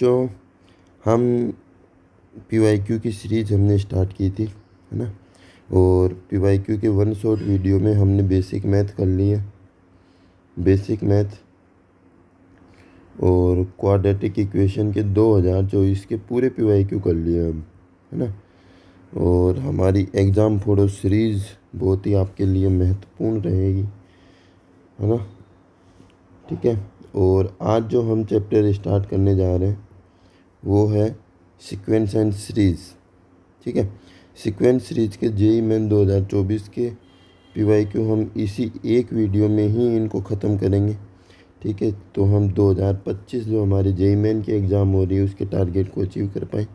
जो हम PYQ की सीरीज़ हमने स्टार्ट की थी, है ना। और PYQ के वन शॉट वीडियो में हमने बेसिक मैथ कर लिए, बेसिक मैथ और क्वाड्रेटिक इक्वेशन के 2024 के पूरे PYQ कर लिए हम, है ना। और हमारी एग्ज़ाम फोड़ो सीरीज़ बहुत ही आपके लिए महत्वपूर्ण रहेगी, है ना। ठीक है। और आज जो हम चैप्टर स्टार्ट करने जा रहे हैं वो है सीक्वेंस एंड सीरीज़। ठीक है। सीक्वेंस सीरीज़ के जेईई मेन 2024 के PYQ हम इसी एक वीडियो में ही इनको ख़त्म करेंगे। ठीक है। तो हम 2025 जो हमारे जेईई मेन की एग्ज़ाम हो रही है उसके टारगेट को अचीव कर पाएँ।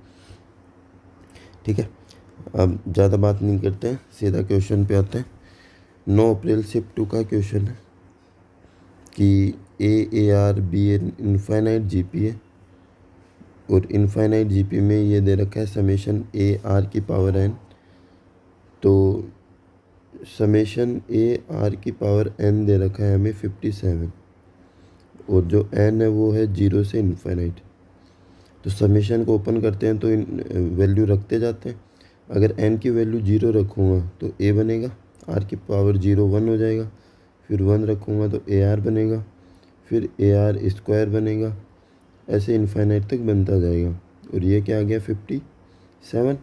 ठीक है। अब ज़्यादा बात नहीं करते हैं, सीधा क्वेश्चन पे आते हैं। 9 अप्रैल शिफ्ट 2 का क्वेश्चन है कि AAR BN इनफाइनाइट GP है और इनफाइनाइट GP में ये दे रखा है समेशन AR की पावर n। तो समेशन AR की पावर n दे रखा है हमें 57 और जो n है वो है 0 से इनफाइनाइट। तो समेशन को ओपन करते हैं तो वैल्यू रखते जाते हैं। अगर n की वैल्यू 0 रखूँगा तो a बनेगा, r की पावर 0 1 हो जाएगा, फिर 1 रखूँगा तो AR बनेगा, फिर AR स्क्वायर बनेगा, ऐसे इनफाइनाइट तक बनता जाएगा। और ये क्या आ गया 57।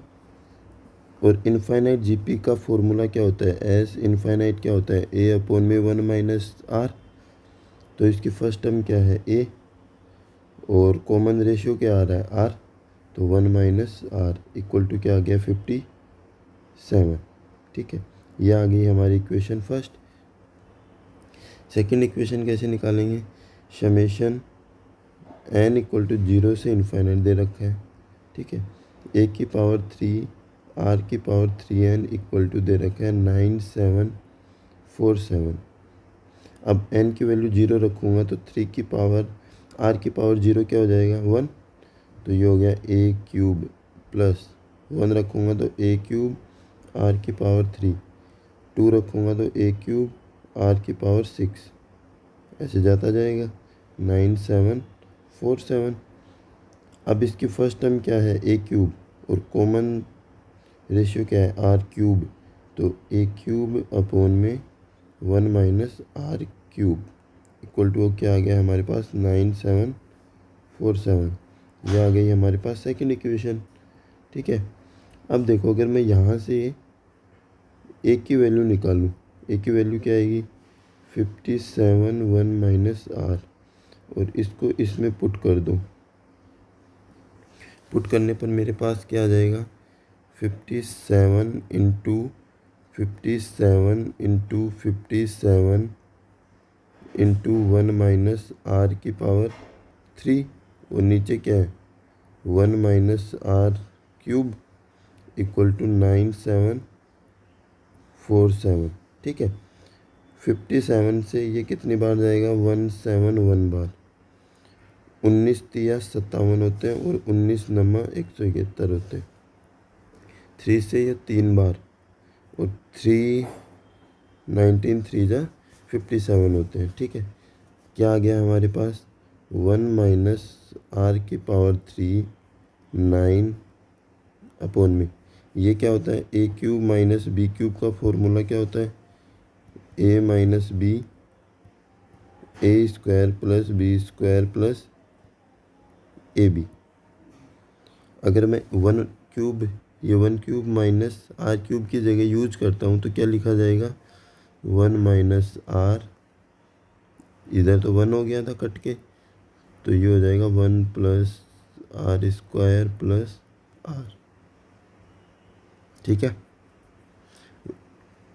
और इनफाइनाइट GP का फॉर्मूला क्या होता है, एस इनफाइनाइट क्या होता है A/1 - R। तो इसकी फर्स्ट टर्म क्या है a और कॉमन रेशियो क्या आ रहा है r, तो 1 - R इक्वल टू क्या आ गया 57। ठीक है। ये आ गई हमारी इक्वेशन फर्स्ट। सेकंड इक्वेशन कैसे निकालेंगे, समेशन n इक्वल टू 0 से इनफाइनाइट दे रखा है। ठीक है। a की पावर 3 r की पावर 3n इक्वल टू दे रखा है 9747। अब n की वैल्यू 0 रखूँगा तो 3 की पावर r की पावर 0 क्या हो जाएगा 1, तो ये हो गया a³ प्लस 1 रखूँगा तो a³ r की पावर 3, 2 रखूँगा तो a³ r की पावर 6, ऐसे जाता जाएगा 9747। अब इसकी फर्स्ट टर्म क्या है a³ और कॉमन रेशियो क्या है r³, तो a³ अपॉन में 1 - R³ इक्वल टू क्या आ गया हमारे पास 9747। ये आ गई हमारे पास सेकंड इक्वेशन। ठीक है। अब देखो अगर मैं यहाँ से a की वैल्यू निकालूँ, a की वैल्यू क्या आएगी 57 1 - R और इसको इसमें पुट कर दो। पुट करने पर मेरे पास क्या आ जाएगा 57 इंटू 57 इंटू 57 इंटू 1 - R की पावर 3 और नीचे क्या है 1 - R³ इक्वल टू 9747। ठीक है। 57 से ये कितनी बार जाएगा 171 बार, 19 तिया 57 होते हैं और 19 नमा 171 होते हैं। 3 से ये 3 बार और 3 19 3 जा 57 होते हैं। ठीक है। क्या आ गया हमारे पास 1 - R की पावर 3 9 अपॉन में ये क्या होता है a³ माइनस b³ का फॉर्मूला क्या होता है a - b a² plus b² plus AB। अगर मैं 1³ ये 1³ माइनस R³ की जगह यूज करता हूँ तो क्या लिखा जाएगा 1 - R, इधर तो 1 हो गया था कट के, तो ये हो जाएगा 1 प्लस R² प्लस R। ठीक है।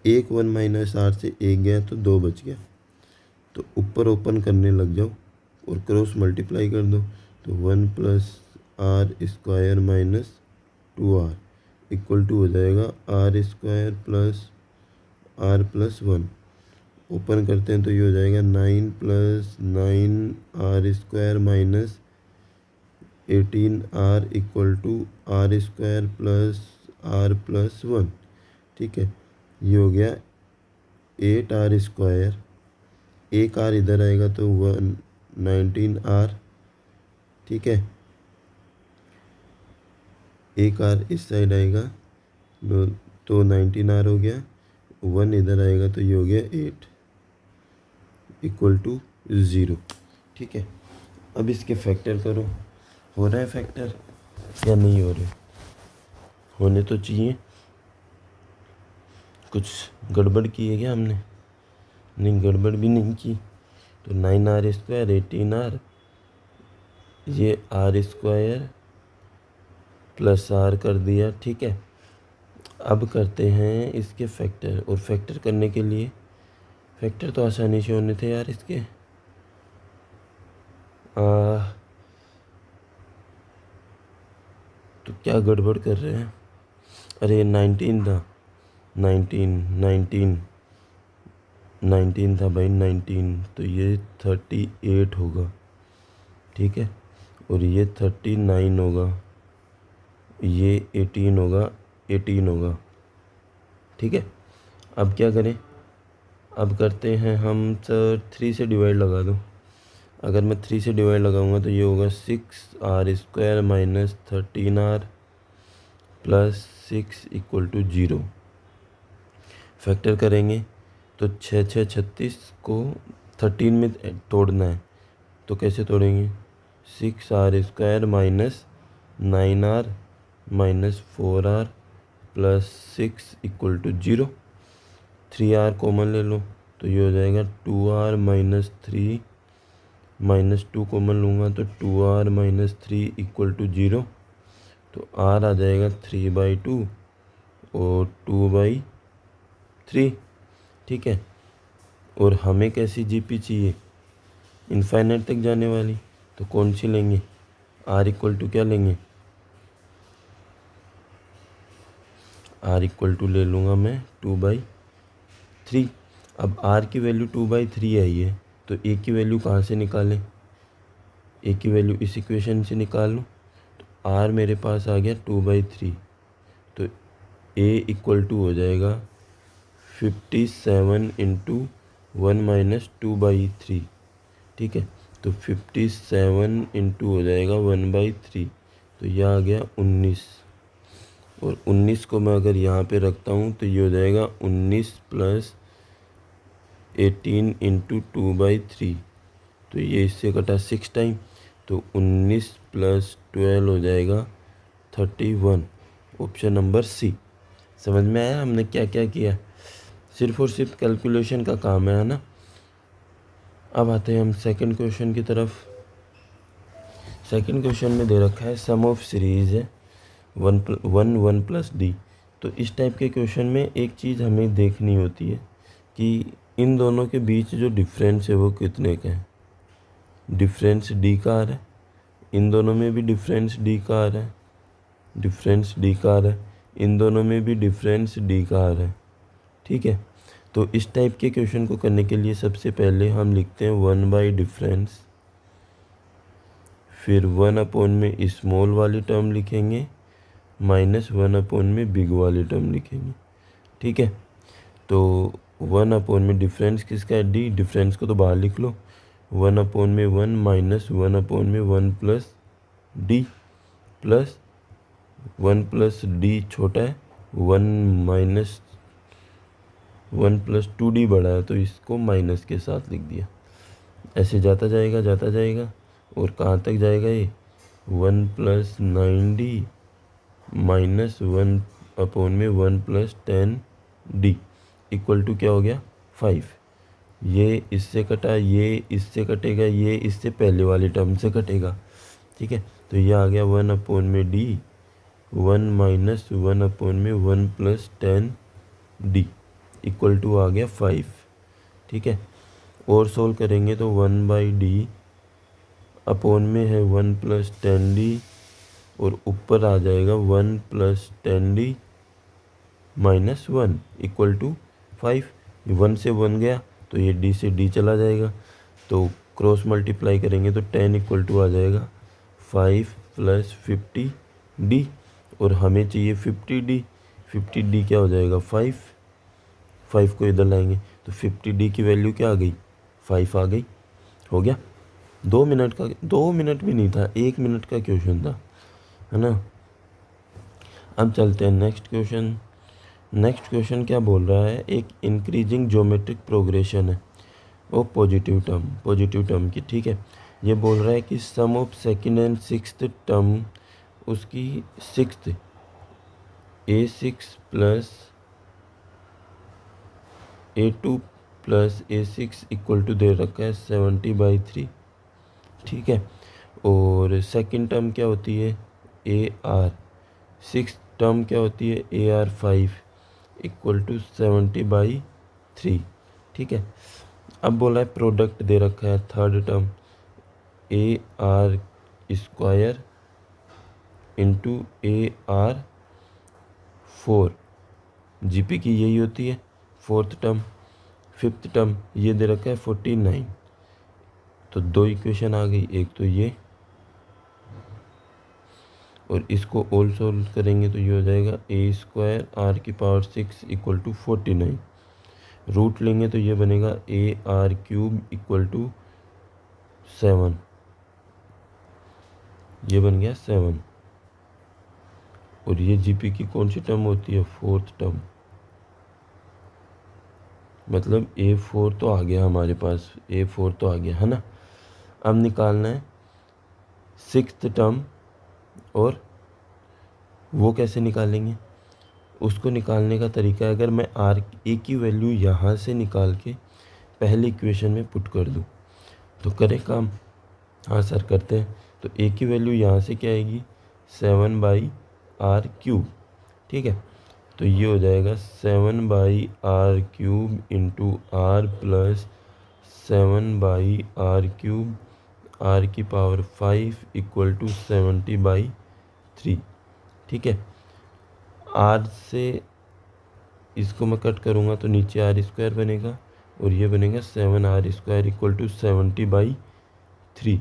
एक 1 - R से एक गया तो 2 बच गया, तो ऊपर ओपन करने लग जाओ और क्रॉस मल्टीप्लाई कर दो, तो 1 plus R² minus 2R equal to हो जाएगा R² plus R plus 1। Open करते हैं तो ये हो जाएगा 9 plus 9R² minus 18R equal to R² plus R plus 1। ठीक है। ये हो गया 8R², एक R इधर आएगा तो 19R। ठीक है। एक आर इस साइड आएगा तो 19R हो गया, 1 इधर आएगा तो ये हो गया 8 इक्वल टू 0। ठीक है, अब इसके फैक्टर करो। हो रहा है फैक्टर या नहीं हो रहे? होने तो चाहिए। कुछ गड़बड़ की है क्या हमने? नहीं, गड़बड़ भी नहीं की। तो 9R स्क्वायर 18R, ये R स्क्वायर प्लस R कर दिया। ठीक है, अब करते हैं इसके फैक्टर। और फैक्टर करने के लिए फैक्टर तो आसानी से होने थे यार इसके। तो क्या गड़बड़ कर रहे हैं? अरे 19 था, 19 था भाई, 19। तो ये 38 होगा। ठीक है, और ये 39 होगा, ये 18 होगा। ठीक है, अब क्या करें? अब करते हैं हम सर 3 से डिवाइड लगा दो। अगर मैं 3 से डिवाइड लगाऊंगा तो ये होगा 6R square minus 13R plus 6 equal to 0। Factor करेंगे तो 6 6 36 को 13 में तोड़ना है। तो कैसे तोड़ेंगे? 6R square minus 9R minus 4R plus 6 equal to 0। 3R common ले लो तो ये हो जाएगा 2R माइनस 3 माइनस 2 कॉमन लूँगा तो 2R माइनस 3 इक्वल टू 0। तो R आ जाएगा 3/2 और 2/3। ठीक है, और हमें कैसी जीपी चाहिए? इनफाइनाइट तक जाने वाली। तो कौन सी लेंगे? R इक्वल टू क्या लेंगे? R इक्वल टू ले लूँगा मैं 2/3। अब R की वैल्यू 2/3 आई है तो A की वैल्यू कहाँ से निकालें? A की वैल्यू इस इक्वेशन से निकाल लूँ। तो R मेरे पास आ गया 2/3, तो A इक्वल टू हो जाएगा 57 इंटू 1 माइनस 2/3। ठीक है, तो 57 इंटू हो जाएगा 1/3, तो यह आ गया 19। और 19 को मैं अगर यहाँ पे रखता हूँ तो ये हो जाएगा 19 प्लस 18 इंटू 2/3। तो ये इससे कटा 6 टाइम, तो 19 प्लस 12 हो जाएगा 31। Option number C. समझ में आया हमने क्या क्या किया? सिर्फ और सिर्फ कैलकुलेशन का काम है ना। अब आते हैं हम सेकंड क्वेश्चन की तरफ। सेकंड क्वेश्चन में दे रखा है सम ऑफ सीरीज है 1 प्लस डी। तो इस टाइप के क्वेश्चन में एक चीज़ हमें देखनी होती है कि इन दोनों के बीच जो डिफरेंस है वो कितने का है। डिफरेंस डी का आ रहा है, इन दोनों में भी डिफरेंस डी का आ रहा है, डिफरेंस डी का आ रहा है, इन दोनों में भी डिफरेंस डी का आ रहा है। ठीक है, तो इस टाइप के क्वेश्चन को करने के लिए सबसे पहले हम लिखते हैं 1 बाई डिफरेंस, फिर 1 में स्मॉल वाली टर्म लिखेंगे माइनस 1 में बिग वाली टर्म लिखेंगे। ठीक है, तो 1 में डिफरेंस किसका है? डी। डिफरेंस को तो बाहर लिख लो। 1 में 1 माइनस 1 में 1 plus D plus 1 plus D छोटा है, 1 माइनस 1 प्लस 2D बड़ा है, तो इसको माइनस के साथ लिख दिया। ऐसे जाता जाएगा और कहाँ तक जाएगा ये? 1 प्लस 9D माइनस 1 में 1 प्लस 10D इक्वल टू क्या हो गया? 5। ये इससे कटा, ये इससे कटेगा, ये इससे पहले वाली टर्म से कटेगा। ठीक है, तो ये आ गया 1 में D 1 माइनस 1 में 1 प्लस 10D इक्वल टू आ गया 5। ठीक है, और सोल्व करेंगे तो 1/D में है 1 प्लस 10D और ऊपर आ जाएगा 1 plus 10D minus 1 equal to 5। 1 से 1 गया तो ये D से D चला जाएगा, तो क्रॉस मल्टीप्लाई करेंगे तो 10 इक्वल टू आ जाएगा 5 प्लस 50D और हमें चाहिए 50D। 50D क्या हो जाएगा? 5 को इधर लाएंगे तो 50D की वैल्यू क्या आ गई? 5 आ गई। हो गया। 2 मिनट भी नहीं था, 1 मिनट का क्वेश्चन था, है ना। अब चलते हैं नेक्स्ट क्वेश्चन। नेक्स्ट क्वेश्चन क्या बोल रहा है, एक इंक्रीजिंग ज्योमेट्रिक प्रोग्रेशन है वो पॉजिटिव टर्म की, ठीक है। ये बोल रहा है कि sum of second and sixth term, उसकी sixth A6 plus A2 plus A6 equal to दे रखा है 70/3, ठीक है। और सेकंड टर्म क्या होती है AR, सिक्स टर्म क्या होती है AR5 इक्वल टू 70/3, ठीक है। अब बोला है प्रोडक्ट दे रखा है third term AR square into AR4, GP की यही होती है फोर्थ टर्म। फिफ्थ टर्म ये दे रखा है 49। तो दो इक्वेशन आ गई, एक तो ये और इसको ऑल सोल्व करेंगे तो ये हो जाएगा A² R⁴ equal to 49। Root लेंगे तो ये बनेगा AR³ इक्वल टू 7, ये बन गया 7। और ये GP की कौन सी टर्म होती है, फोर्थ टर्म, मतलब A4 तो आ गया हमारे पास, A4 तो आ गया है ना। अब निकालना है सिक्स्थ टर्म, और वो कैसे निकालेंगे, उसको निकालने का तरीका है, अगर मैं A की वैल्यू यहाँ से निकाल के पहले इक्वेशन में पुट कर दूँ तो करे काम। हाँ सर करते हैं। तो A की वैल्यू यहाँ से क्या आएगी 7/R⁵, ठीक है। तो ये हो जाएगा 7/R³ into R plus 7/R³ R⁵ equal to 70/3, ठीक है। R से इसको मैं कट करूँगा तो नीचे R² बनेगा और ये बनेगा 7R² इक्वल टू 70/3।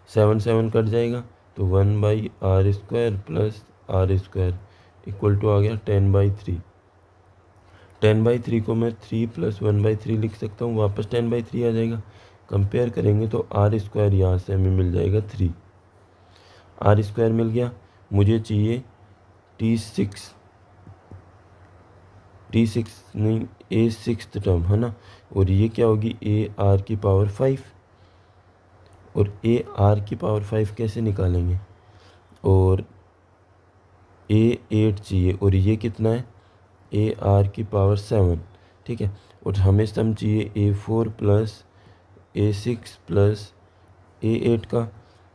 7 कट जाएगा तो 1/R² plus R² equal to आ गया 10/3। 10/3 को मैं 3 प्लस 1/3 लिख सकता हूँ, वापस 10/3 आ जाएगा। कंपेयर करेंगे तो R² यहाँ से हमें मिल जाएगा 3, R² मिल गया। मुझे चाहिए T6 नहीं A6 टर्म है ना, और ये क्या होगी AR⁵ और AR⁵ कैसे निकालेंगे, और A8 चाहिए और ये कितना है AR⁵7, ठीक है। और हमें सम चाहिए A4 plus A6 plus A8 का,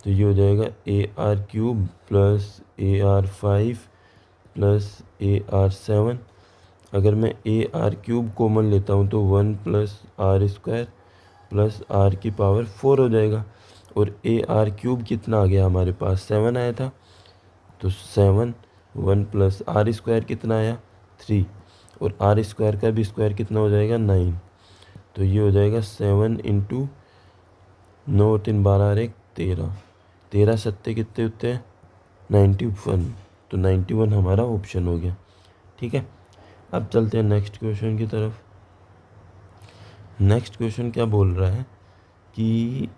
तो ये हो जाएगा AR³ plus AR5 plus AR7। अगर मैं AR³ कॉमन लेता हूँ तो 1 प्लस R² प्लस R⁴ हो जाएगा। और AR³ कितना आ गया हमारे पास 7 आया था, तो 7 1 प्लस R² कितना आया 3, और R² का भी स्क्वायर कितना हो जाएगा 9। तो ये हो जाएगा 7 इंटू 9 3 12 13, 13 सत्ते कितने होते हैं 91। तो 91 हमारा ऑप्शन हो गया, ठीक है। अब चलते हैं नेक्स्ट क्वेश्चन की तरफ। नेक्स्ट क्वेश्चन क्या बोल रहा है कि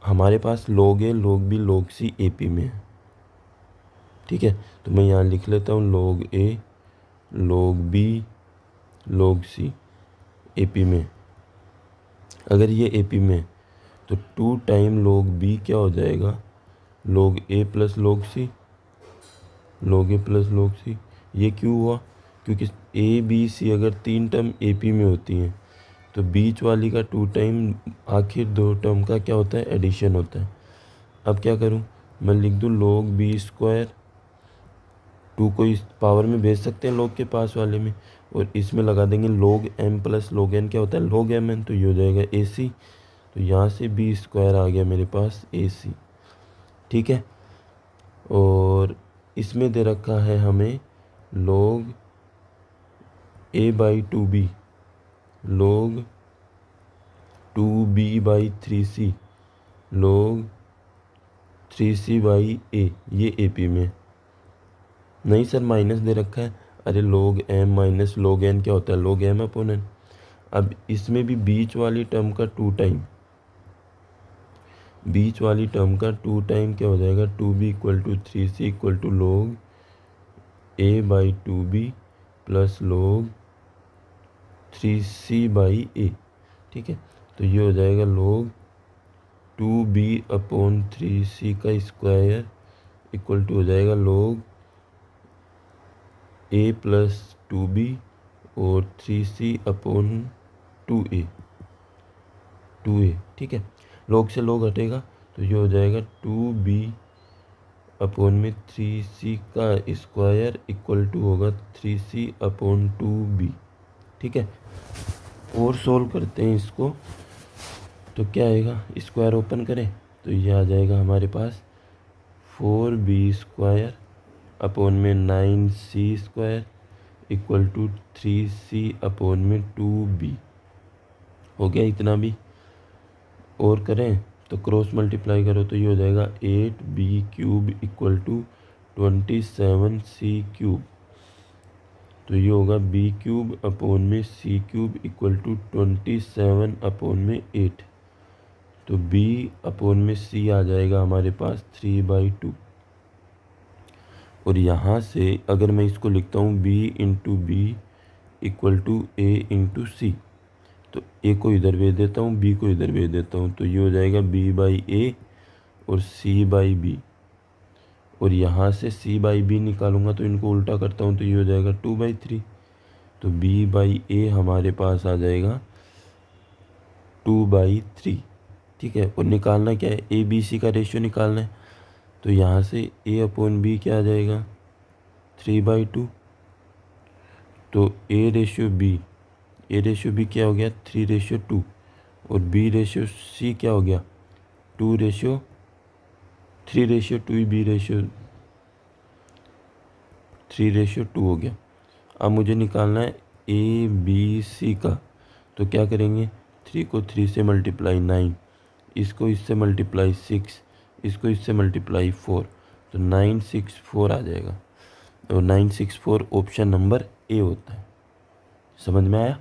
हमारे पास log A log B log C AP में है, ठीक है। तो मैं यहाँ लिख लेता हूँ log A log B log C AP में। अगर ये AP में तो 2 टाइम log B क्या हो जाएगा log A plus log C, log A plus log C। ये क्यों हुआ, क्योंकि A B C अगर 3 टर्म AP में होती हैं तो बीच वाली का 2 टाइम आखिर 2 टर्म का क्या होता है एडिशन होता है। अब क्या करूं, मैं लिख दूं log B², 2 को इस पावर में भेज सकते हैं log के पास वाले में, और इसमें लगा देंगे log M plus log N क्या होता है log Mn, तो ये हो जाएगा AC। तो यहाँ से B² आ गया मेरे पास AC, ठीक है। और इसमें दे रखा है हमें log A/2B log 2B/3C log 3C/A, ये AP में नहीं सर माइनस दे रखा है। अरे log M minus log N क्या होता है log M/N। अब इसमें भी बीच वाली टर्म का 2 टाइम, बीच वाली टर्म का 2 टाइम क्या हो जाएगा 2B equal to 3C equal to log a/2b plus log 3c/a। ठीक है, तो ये हो जाएगा log 2b/3c का स्क्वायर इक्वल टू हो जाएगा log a प्लस 2b और 3c/2a। ठीक है, log से log हटेगा तो ये हो जाएगा 2b/3c का स्क्वायर इक्वल टू होगा 3c/2b। ठीक है, और सोल्व करते हैं इसको, तो क्या आएगा, स्क्वायर ओपन करें तो ये आ जाएगा हमारे पास 4b² 9c² equal to 3c/2b। हो गया इतना भी। और करें तो क्रॉस मल्टीप्लाई करो तो ये हो जाएगा 8b³ इक्वल टू 27c³। तो ये होगा b³ इक्वल टू 27/8। तो b/c आ जाएगा हमारे पास 3/2। और यहाँ से अगर मैं इसको लिखता हूँ b/b इक्वल टू a/c, तो a को इधर भेज देता हूँ, b को इधर भेज देता हूँ, तो ये हो जाएगा b/a और c/b। और यहाँ से c/b निकालूंगा तो इनको उल्टा करता हूँ तो ये हो जाएगा 2/3। तो b/a हमारे पास आ जाएगा 2/3। ठीक है, और निकालना क्या है, a/b/c का रेशियो निकालना है। तो यहाँ से a/b क्या आ जाएगा 3/2। तो a/b क्या हो गया 3/2 और b/c क्या हो गया 2/3/2 b/3/2 हो गया। अब मुझे निकालना है a/b/c का, तो क्या करेंगे, 3 को 3 से मल्टीप्लाई 9, इसको इससे मल्टीप्लाई 6, इसको इससे मल्टीप्लाई 4, तो 964 आ जाएगा। और 964 ऑप्शन नंबर ए होता है। समझ में आया।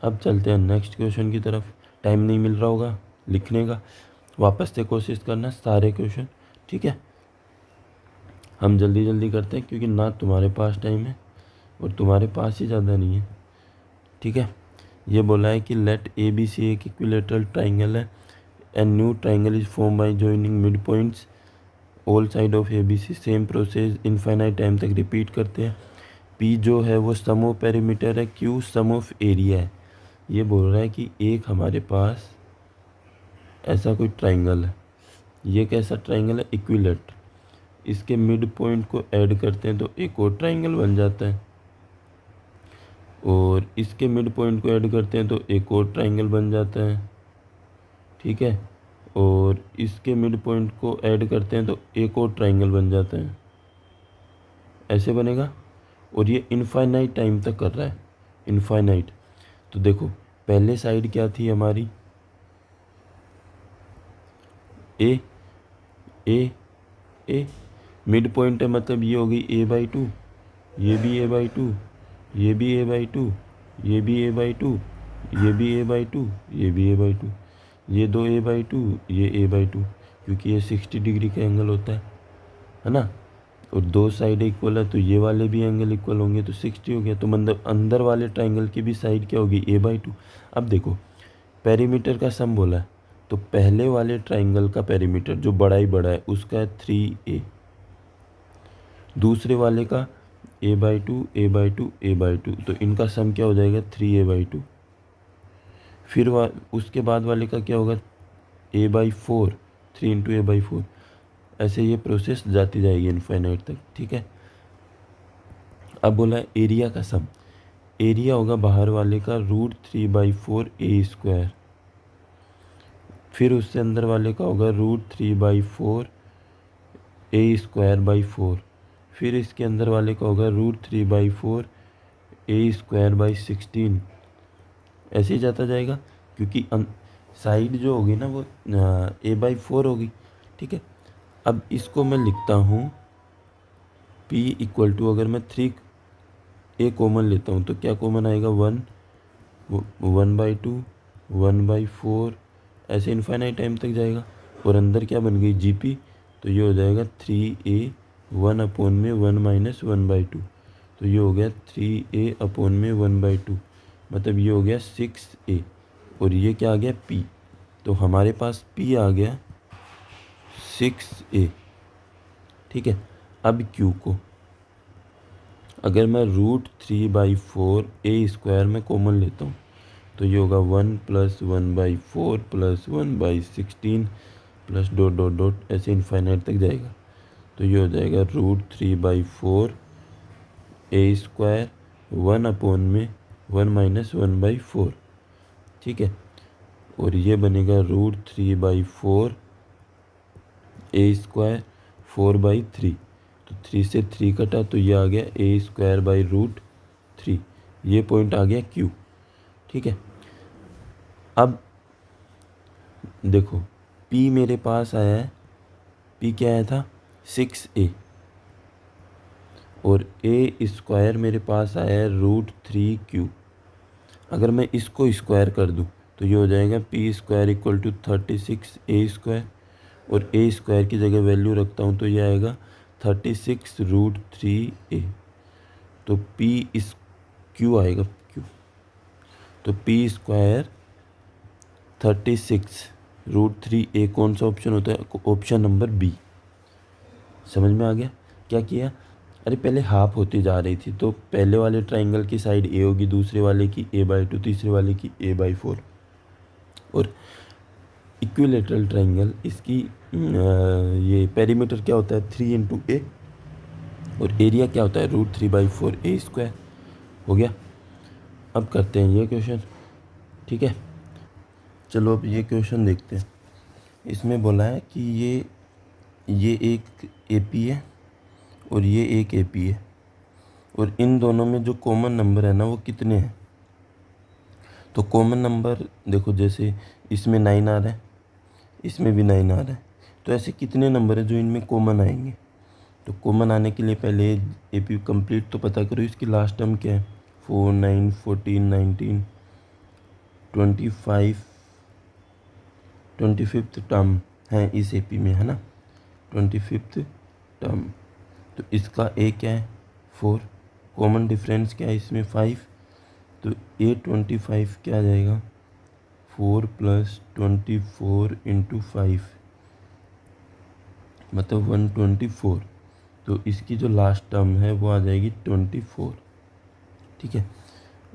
अब चलते हैं नेक्स्ट क्वेश्चन की तरफ। टाइम नहीं मिल रहा होगा लिखने का, वापस से कोशिश करना सारे क्वेश्चन। ठीक है, हम जल्दी जल्दी करते हैं क्योंकि ना तुम्हारे पास टाइम है और तुम्हारे पास ही ज़्यादा नहीं है। ठीक है, ये बोला है कि लेट ABC एक इक्विलेटरल ट्राइंगल है and new triangle is form by joining mid points all side of ABC। Same process infinite time तक रिपीट करते हैं। P जो है वो सम ऑफ पेरीमीटर है, Q सम ऑफ एरिया है। ये बोल रहा है कि एक हमारे पास ऐसा कोई ट्राइंगल है, ये कैसा ट्राइंगल है, इक्विलेटरल। इसके मिड पॉइंट को ऐड करते हैं तो एक और ट्राइंगल बन जाता है, और इसके मिड पॉइंट को ऐड करते हैं तो एक और ट्राइंगल बन जाता है। ठीक है, और इसके मिड पॉइंट को ऐड करते हैं तो एक और ट्राइंगल बन जाता है, ऐसे बनेगा। और ये इनफाइनाइट टाइम तक कर रहा है, इनफाइनाइट। तो देखो पहले साइड क्या थी हमारी, ए मिड पॉइंट है, मतलब ये होगी a/2, ये भी a/2, ये भी a/2, ये भी a/2, ये भी a/2, ये भी a/2, ये दो a/2, ये a/2, क्योंकि ये 60 डिग्री का एंगल होता है ना। और दो साइड इक्वल है तो ये वाले भी एंगल इक्वल होंगे, तो 60 हो गया। तो मतलब अंदर वाले ट्राइंगल की भी साइड क्या होगी a/2। अब देखो पेरीमीटर का सम बोला है, तो पहले वाले ट्राइंगल का पेरीमीटर जो बड़ा ही बड़ा है उसका है 3a, दूसरे वाले का a/2 a/2 a/2, तो इनका सम क्या हो जाएगा 3a/2। फिर उसके बाद वाले का क्या होगा a/4, 3 × a/4। ऐसे ये प्रोसेस जाती जाएगी इनफाइनाइट तक। ठीक है, अब बोला है एरिया का सम, एरिया होगा बाहर वाले का √3/4a², फिर उससे अंदर वाले का होगा √3/4a²/4, फिर इसके अंदर वाले का होगा √3/4a²/16। ऐसे ही जाता जाएगा क्योंकि साइड जो होगी ना वो a/4 होगी। ठीक है, अब इसको मैं लिखता हूँ P इक्वल टू, अगर मैं 3a कॉमन लेता हूँ तो क्या कॉमन आएगा 1, 1/2, 1/4, ऐसे इनफाइनाइट टाइम तक जाएगा। और अंदर क्या बन गई GP, तो ये हो जाएगा 3a 1/1 माइनस 1/2, तो ये हो गया 3a/1/2, मतलब ये हो गया 6a, और ये क्या आ गया p, तो हमारे पास p आ गया 6a। ठीक है, अब q को अगर मैं √3/4a² में कॉमन लेता हूँ तो ये होगा 1 + 1/4 + 1/16 प्लस डॉट डॉट डॉट ऐसे इनफाइनाइट तक जाएगा, तो ये हो जाएगा √3/4 a², 1/1 माइनस 1/4। ठीक है, और ये बनेगा √3/4 a², 4/3, तो 3 से 3 कटा तो ये आ गया a²/√3, ये पॉइंट आ गया q। ठीक है, अब देखो p मेरे पास आया है, p क्या आया था 6a, और a² मेरे पास आया है √3q। अगर मैं इसको स्क्वायर कर दूं तो ये हो जाएगा p² = 36a², और a² की जगह वैल्यू रखता हूँ तो ये आएगा 36√3a, तो q आएगा q, तो p² 36√3a कौन सा ऑप्शन होता है, ऑप्शन नंबर बी। समझ में आ गया क्या किया? अरे पहले हाफ होती जा रही थी, तो पहले वाले ट्राइंगल की साइड a होगी, दूसरे वाले की a/2, तीसरे वाले की a/4, और इक्विलेटरल ट्राइंगल इसकी ये पेरीमीटर क्या होता है 3 × a, और एरिया क्या होता है √3/4a²। हो गया। अब करते हैं ये क्वेश्चन। ठीक है, चलो अब ये क्वेश्चन देखते हैं। इसमें बोला है कि ये एक AP है और ये एक AP है, और इन दोनों में जो कॉमन नंबर है ना वो कितने हैं। तो कॉमन नंबर देखो, जैसे इसमें 9 आ रहा है, इसमें भी 9 आ रहा है, तो ऐसे कितने नंबर है जो इनमें कॉमन आएंगे। तो कॉमन आने के लिए पहले AP कंप्लीट तो पता करो, इसकी लास्ट टर्म क्या है 4 9 14 19 25 25th टर्म है इस AP में, है ना 25th टर्म। तो इसका A क्या है 4, कॉमन डिफरेंस क्या है इसमें 5, तो A25 क्या आ जाएगा 4 + 24 × 5 मतलब 124, तो इसकी जो लास्ट टर्म है वो आ जाएगी 24। ठीक है,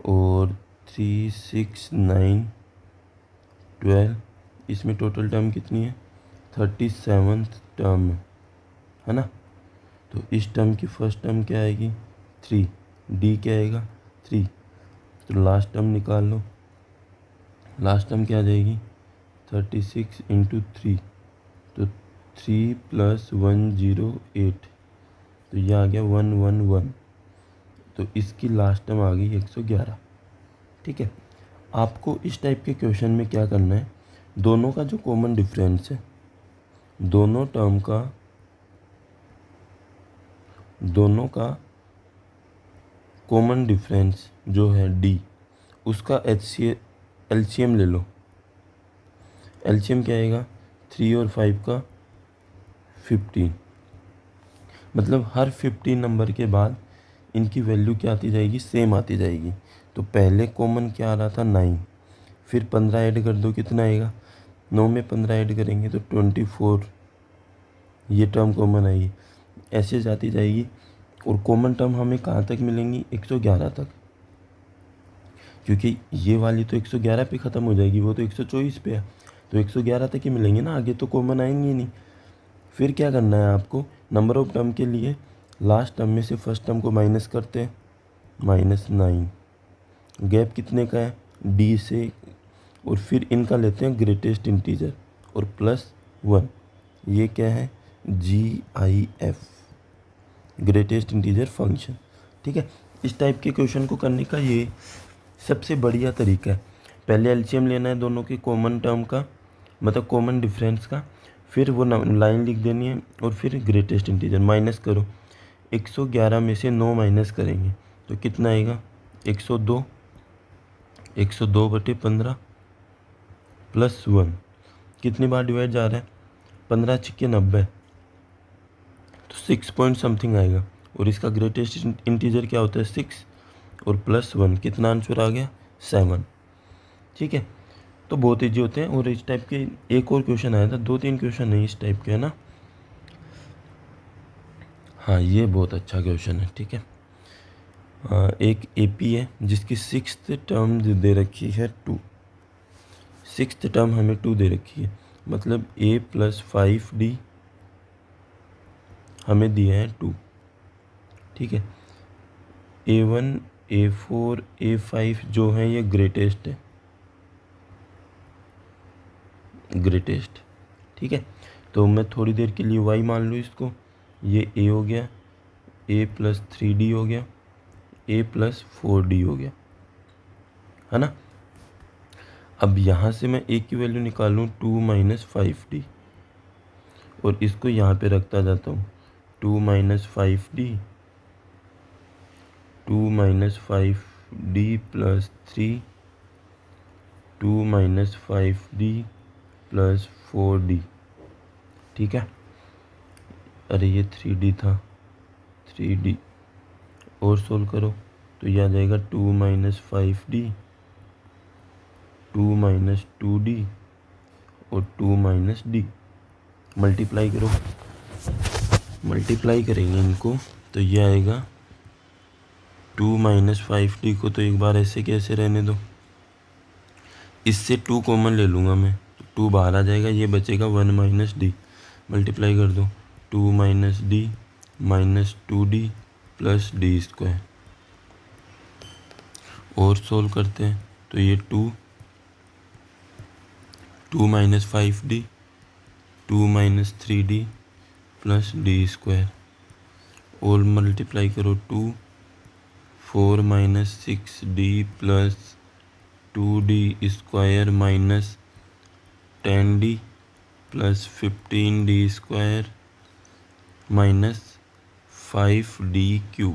और 3 6 9 12, इसमें टोटल टर्म कितनी है 37th टर्म है ना। तो इस टर्म की फर्स्ट टर्म क्या आएगी 3, D क्या आएगा 3, तो लास्ट टर्म निकाल लो। लास्ट टर्म क्या आ जाएगी 36 × 3, तो 3 + 108, तो ये आ गया 111, तो इसकी लास्ट टर्म आ गई 111। ठीक है, आपको इस टाइप के क्वेश्चन में क्या करना है, दोनों का जो कॉमन डिफरेंस है, दोनों का कॉमन डिफरेंस जो है D, उसका LCM ले लो। LCM क्या आएगा 3 और 5 का 15, मतलब हर 15 नंबर के बाद इनकी वैल्यू क्या आती जाएगी सेम आती जाएगी। तो पहले कॉमन क्या आ रहा था 9, फिर 15 ऐड कर दो कितना आएगा 9 में 15 ऐड करेंगे तो 24, ये टर्म कॉमन आएगी, ऐसे जाती जाएगी। और कॉमन टर्म हमें कहाँ तक मिलेंगी 111 तक, क्योंकि ये वाली तो 111 पे ख़त्म हो जाएगी, वो तो 124 पे है, तो 111 तक ही मिलेंगे ना, आगे तो कॉमन आएंगे ही नहीं। फिर क्या करना है आपको, नंबर ऑफ टर्म के लिए लास्ट टर्म में से फर्स्ट टर्म को माइनस करते हैं -9, गैप कितने का है D से, और फिर इनका लेते हैं ग्रेटेस्ट इंटीजर और +1, ये क्या है GIF, ग्रेटेस्ट इंटीजर फंक्शन। ठीक है, इस टाइप के क्वेश्चन को करने का ये सबसे बढ़िया तरीका है। पहले LCM लेना है दोनों के कॉमन टर्म का, मतलब कॉमन डिफरेंस का, फिर वो लाइन लिख देनी है और फिर ग्रेटेस्ट इंटीजर माइनस करो। 111 में से 9 माइनस करेंगे तो कितना आएगा 102, 102/15 +1, कितनी बार डिवाइड जा रहा है 15 × 90, तो 6 पॉइंट समथिंग आएगा, और इसका ग्रेटेस्ट इंटीजर क्या होता है 6, और +1 कितना आंसर आ गया 7। ठीक है, तो बहुत ईजी होते हैं। और इस टाइप के एक और क्वेश्चन आया था, 2-3 क्वेश्चन नहीं इस टाइप के, है ना। हाँ, ये बहुत अच्छा क्वेश्चन है। ठीक है, एक एपी है जिसकी 6th टर्म दे रखी है 2, 6th टर्म हमें 2 दे रखी है, मतलब a + 5d हमें दिया है 2। ठीक है, a1, a4, a5 जो है ये ग्रेटेस्ट है, ग्रेटेस्ट। ठीक है, तो मैं थोड़ी देर के लिए y मान लूँ इसको, ये a हो गया, a + 3d हो गया, a + 4d हो गया, है ना। अब यहाँ से मैं a की वैल्यू निकालूँ 2 - 5d, और इसको यहाँ पे रखता जाता हूँ, 2 - 5d, 2 - 5d + 3, 2 - 5d + 4d। ठीक है, अरे ये 3d था, 3d, और सोल्व करो तो ये आ जाएगा 2 - 5d, 2 - 2d और 2 - d। मल्टीप्लाई करो, मल्टीप्लाई करेंगे इनको तो ये आएगा 2 - 5d को तो एक बार ऐसे कैसे रहने दो, इससे 2 कॉमन ले लूँगा मैं, तो 2 बाहर आ जाएगा, ये बचेगा 1 - d। मल्टीप्लाई कर दो, 2 - d - 2d + d²। और सोल्व करते हैं तो ये 2 - 5d, 2 - 3d + d²। और मल्टीप्लाई करो 2, 4 - 6d + 2d² - 10d + 15d² - 5d³।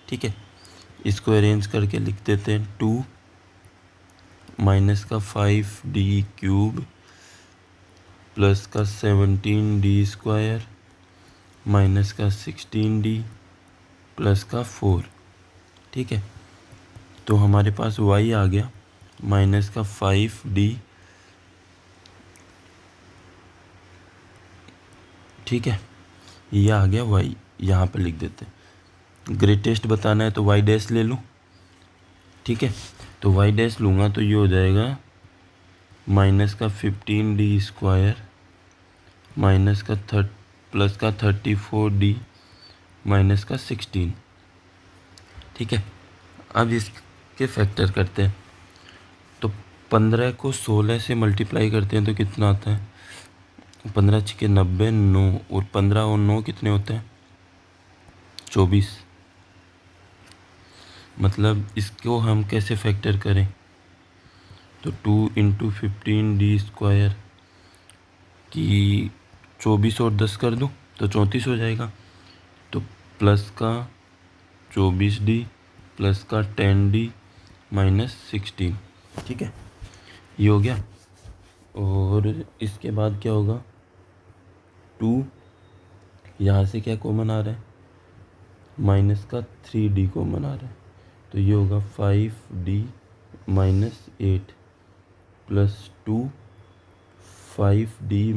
ठीक है, इसको अरेंज करके लिख देते हैं, 2 - 5d³ + 17d² - 16d + 4। ठीक है, तो हमारे पास y आ गया -5d। ठीक है, ये आ गया y, यहाँ पे लिख देते हैं। ग्रेटेस्ट बताना है तो y' ले लूँ। ठीक है, तो y' लूँगा तो ये हो जाएगा -15d² + 34d - 16। ठीक है, अब इसके फैक्टर करते हैं, तो 15 को 16 से मल्टीप्लाई करते हैं तो कितना आता है, 15 × 90, 9, और 15 और 9 कितने होते हैं 24। मतलब इसको हम कैसे फैक्टर करें, तो 2 × 15d² की 24 और 10 कर दूं तो 34 हो जाएगा, तो प्लस का 24d + 10d - 16। ठीक है, ये हो गया। और इसके बाद क्या होगा, 2 यहाँ से क्या कॉमन आ रहा है, -3d कॉमन आ रहा है, तो ये होगा 5d - 8 + 2 5d -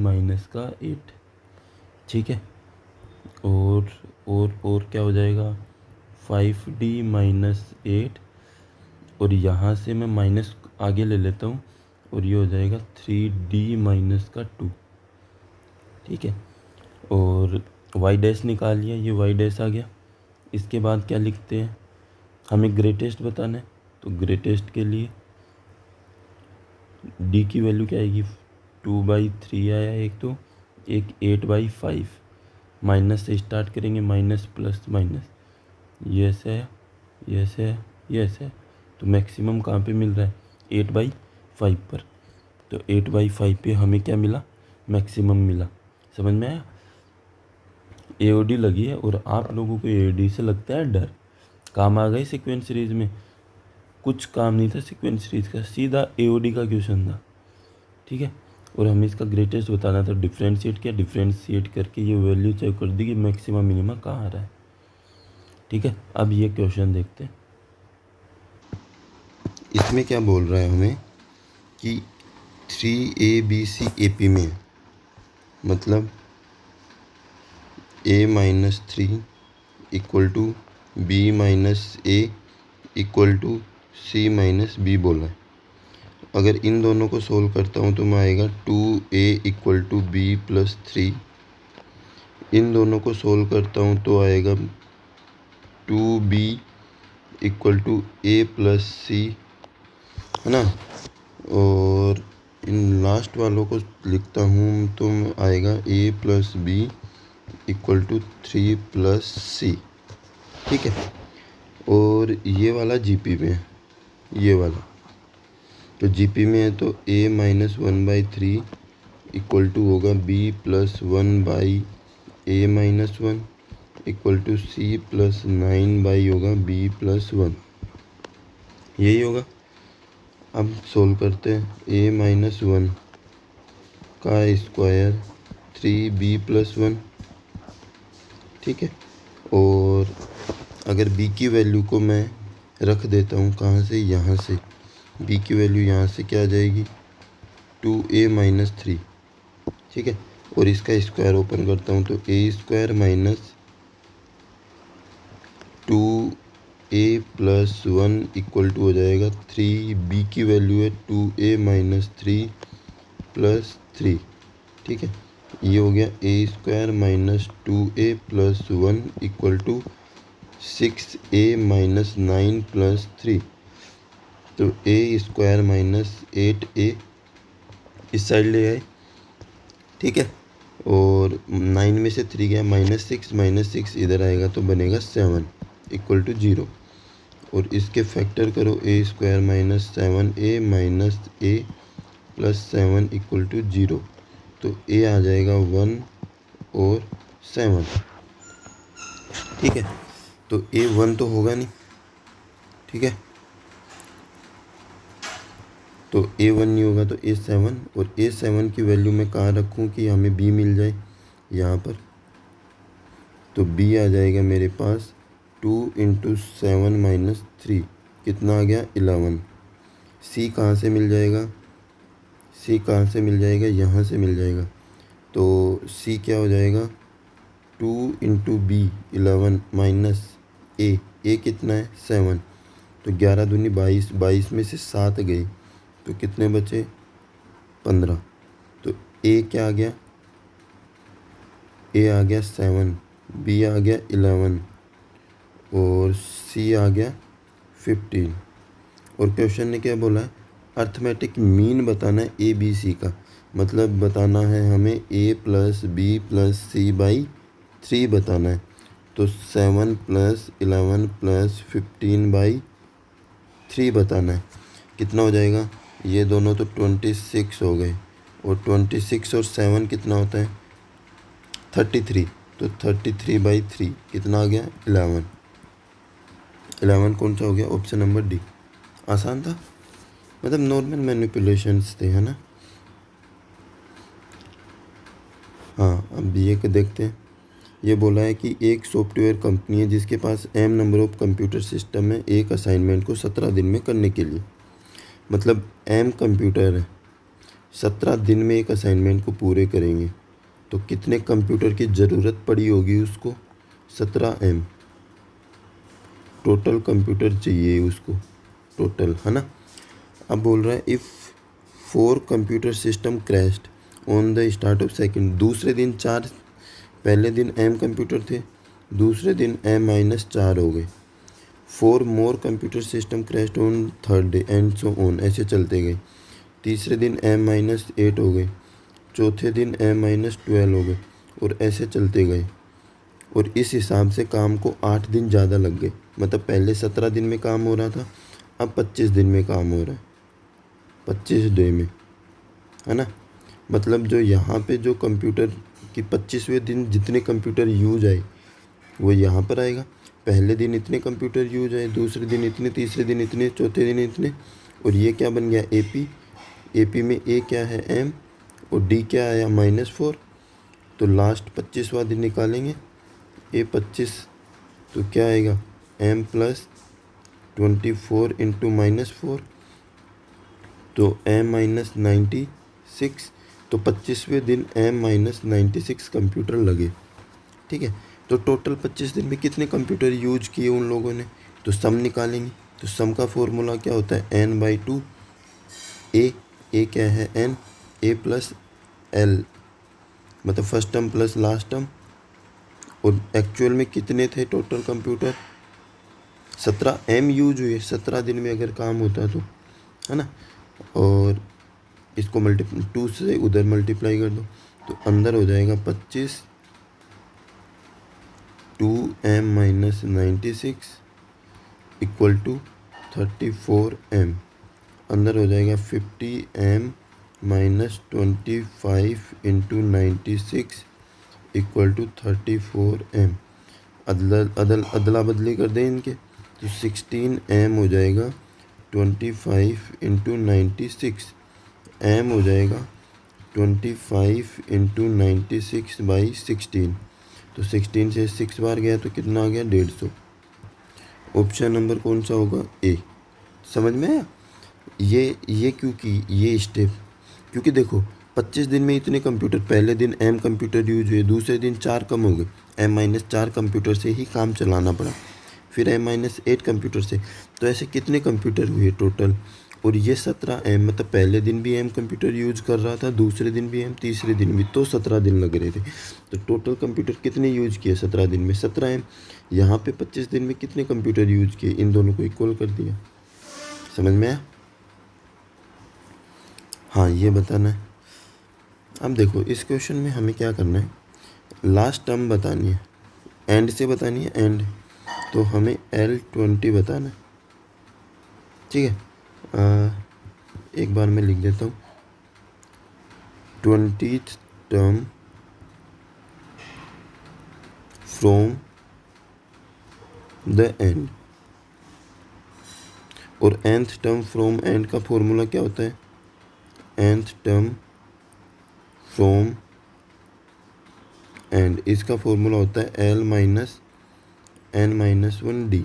8। ठीक है, और क्या हो जाएगा, 5d - 8, और यहाँ से मैं माइनस आगे ले लेता हूँ, और ये हो जाएगा 3d - 2। ठीक है, और y' निकाल लिया, ये y' आ गया। इसके बाद क्या लिखते हैं, हमें ग्रेटेस्ट बताना है, तो ग्रेटेस्ट के लिए d की वैल्यू क्या आएगी, 2/3 आया एक, तो एक 8/5। माइनस से स्टार्ट करेंगे, माइनस प्लस माइनस, ये ऐसे है, ये ऐसे है, ये ऐसे है, तो मैक्सिमम कहाँ पे मिल रहा है 8/5 पर, तो 8/5 पे हमें क्या मिला, मैक्सिमम मिला। समझ में आया, AOD लगी है, और आप लोगों को AOD से लगता है डर, काम आ गए सीक्वेंस सीरीज में, कुछ काम नहीं था सीक्वेंस सीरीज का, सीधा AOD का क्वेश्चन था। ठीक है, और हमें इसका ग्रेटेस्ट बताना था। डिफ्रेंशिएट किया, डिफ्रेंशिएट करके ये वैल्यू चेक कर दी कि मैक्सिमा मिनिमा कहाँ आ रहा है। ठीक है, अब ये क्वेश्चन देखते हैं। इसमें क्या बोल रहा है हमें कि 3ABC AP में है, मतलब A-3 equal to B-A equal to C-B बोला है। अगर इन दोनों को सोल्व करता हूँ तो मैं आएगा 2A इक्वल टू B+3। इन दोनों को सोल्व करता हूँ तो आएगा 2B इक्वल टू A+C, है ना। और इन लास्ट वालों को लिखता हूँ तो आएगा A+B इक्वल टू 3+C। ठीक है, और ये वाला GP में है, ये वाला तो GP में है तो A-1/3 इक्वल टू होगा B+1/A-1 इक्वल टू C+9 होगा B+1, यही होगा। अब सोल्व करते हैं। A-1 का स्क्वायर 3B+1, ठीक है। और अगर B की वैल्यू को मैं रख देता हूँ कहाँ से, यहाँ से B की वैल्यू यहाँ से क्या आ जाएगी 2A-3, ठीक है। और इसका स्क्वायर ओपन करता हूँ तो A² minus 2A+1 equal to हो जाएगा 3। B की वैल्यू है 2A-3+3, ठीक है। ये हो गया A² minus 2A+1 equal to 6A-9+3। तो A² माइनस 8A इस साइड ले आए, ठीक है। और 9 में से 3 गया -6 इधर आएगा तो बनेगा 7 इक्वल टू 0। और इसके फैक्टर करो A² minus 7A minus A+7 equal to 0। तो A आ जाएगा 1 और 7, ठीक है। तो A1 तो होगा नहीं, ठीक है। तो A1 नहीं होगा तो A7, और A7 की वैल्यू मैं कहाँ रखूँ कि हमें B मिल जाए, यहाँ पर। तो B आ जाएगा मेरे पास 2 × 7 - 3 कितना आ गया 11। C कहाँ से मिल जाएगा, C कहाँ से मिल जाएगा, यहाँ से मिल जाएगा। तो C क्या हो जाएगा 2 × B 11 माइनस A कितना है 7। तो 11 दूनी 22, 22 में से 7 गए तो कितने बचे 15। तो A क्या आ गया, A आ गया 7, B आ गया 11 और C आ गया 15। और क्वेश्चन ने क्या बोला है, अर्थमेटिक मीन बताना है ABC का, मतलब बताना है हमें A+B+C/3 बताना है। तो 7 + 11 + 15/3 बताना है। कितना हो जाएगा, ये दोनों तो 26 हो गए, और 26 और 7 कितना होता है 33। तो 33/3 कितना आ गया 11। 11 कौन सा हो गया, ऑप्शन नंबर डी। आसान था, मतलब नॉर्मल मैनिपुलेशंस थे, है ना। हाँ, अब ये देखते हैं। ये बोला है कि एक सॉफ्टवेयर कंपनी है जिसके पास m number of computer system है एक असाइनमेंट को 17 दिन में करने के लिए। मतलब m कंप्यूटर है, 17 दिन में एक असाइनमेंट को पूरे करेंगे, तो कितने कंप्यूटर की ज़रूरत पड़ी होगी उसको, 17m टोटल कंप्यूटर चाहिए उसको, टोटल, है ना। अब बोल रहा है if 4 computer system crashed on the start of second. दूसरे दिन 4, पहले दिन m कंप्यूटर थे, दूसरे दिन m-4 हो गए। 4 more computer system crashed on third day and so on, ऐसे चलते गए। तीसरे दिन m-8 हो गए, चौथे दिन m-12 हो गए, और ऐसे चलते गए। और इस हिसाब से काम को 8 दिन ज़्यादा लग गए। मतलब पहले 17 दिन में काम हो रहा था, अब 25 दिन में काम हो रहा है, 25 डे में, है ना। मतलब जो यहाँ पे जो कंप्यूटर कि 25वें दिन जितने कंप्यूटर यूज आए वो यहाँ पर आएगा। पहले दिन इतने कंप्यूटर यूज आए, दूसरे दिन इतने, तीसरे दिन इतने, चौथे दिन इतने। और ये क्या बन गया AP। AP में A क्या है M, और डी क्या आया -4, तो लास्ट 25वां दिन निकालेंगे ए 25, तो क्या आएगा m + 24 इंटू -4, तो m - 96, तो 25वें दिन m - 96 कंप्यूटर लगे। ठीक है, तो टोटल 25 दिन में कितने कंप्यूटर यूज किए उन लोगों ने, तो सम निकालेंगे। तो सम का फॉर्मूला क्या होता है n/2, ए क्या है n, a + l, मतलब first term plus last term. और एक्चुअल में कितने थे टोटल कंप्यूटर, 17 m यूज हुए 17 दिन में अगर काम होता तो, है ना। और इसको 2 से उधर मल्टीप्लाई कर दो, तो अंदर हो जाएगा 25 2m - 96 इक्वल टू 34m, अंदर हो जाएगा 50m - 25 into 96 equal to 34m। अदला बदली कर दें इनके, तो 16m हो जाएगा 25 इंटू 96, m हो जाएगा 25 इंटू 96/16, तो 16 से 6 बार गया तो कितना आ गया 150। ऑप्शन नंबर कौन सा होगा ए। समझ में आया ये क्योंकि ये स्टेप, क्योंकि देखो 25 दिन में इतने कंप्यूटर, पहले दिन m कंप्यूटर यूज हुए, दूसरे दिन 4 कम हो गए, m - 4 कंप्यूटर से ही काम चलाना पड़ा, फिर m - 8 कंप्यूटर से, तो ऐसे कितने कंप्यूटर हुए टोटल। और ये 17m, मतलब पहले दिन भी m कंप्यूटर यूज कर रहा था, दूसरे दिन भी m, तीसरे दिन भी, तो 17 दिन लग रहे थे। तो टोटल कंप्यूटर कितने यूज किए 17 दिन में, 17m। यहाँ पे 25 दिन में कितने कंप्यूटर यूज किए, इन दोनों को इक्वल कर दिया। समझ में आया। हाँ, ये बताना है। अब देखो इस क्वेश्चन में हमें क्या करना है, लास्ट टर्म बतानी है, एंड से बतानी है एंड, तो हमें L20 बताना है। ठीक है, एक बार मैं लिख देता हूँ, 20th term from the end, और nth टर्म फ्रॉम एंड का फॉर्मूला क्या होता है, nth टर्म फ्रॉम एंड, इसका फॉर्मूला होता है L - n-1d।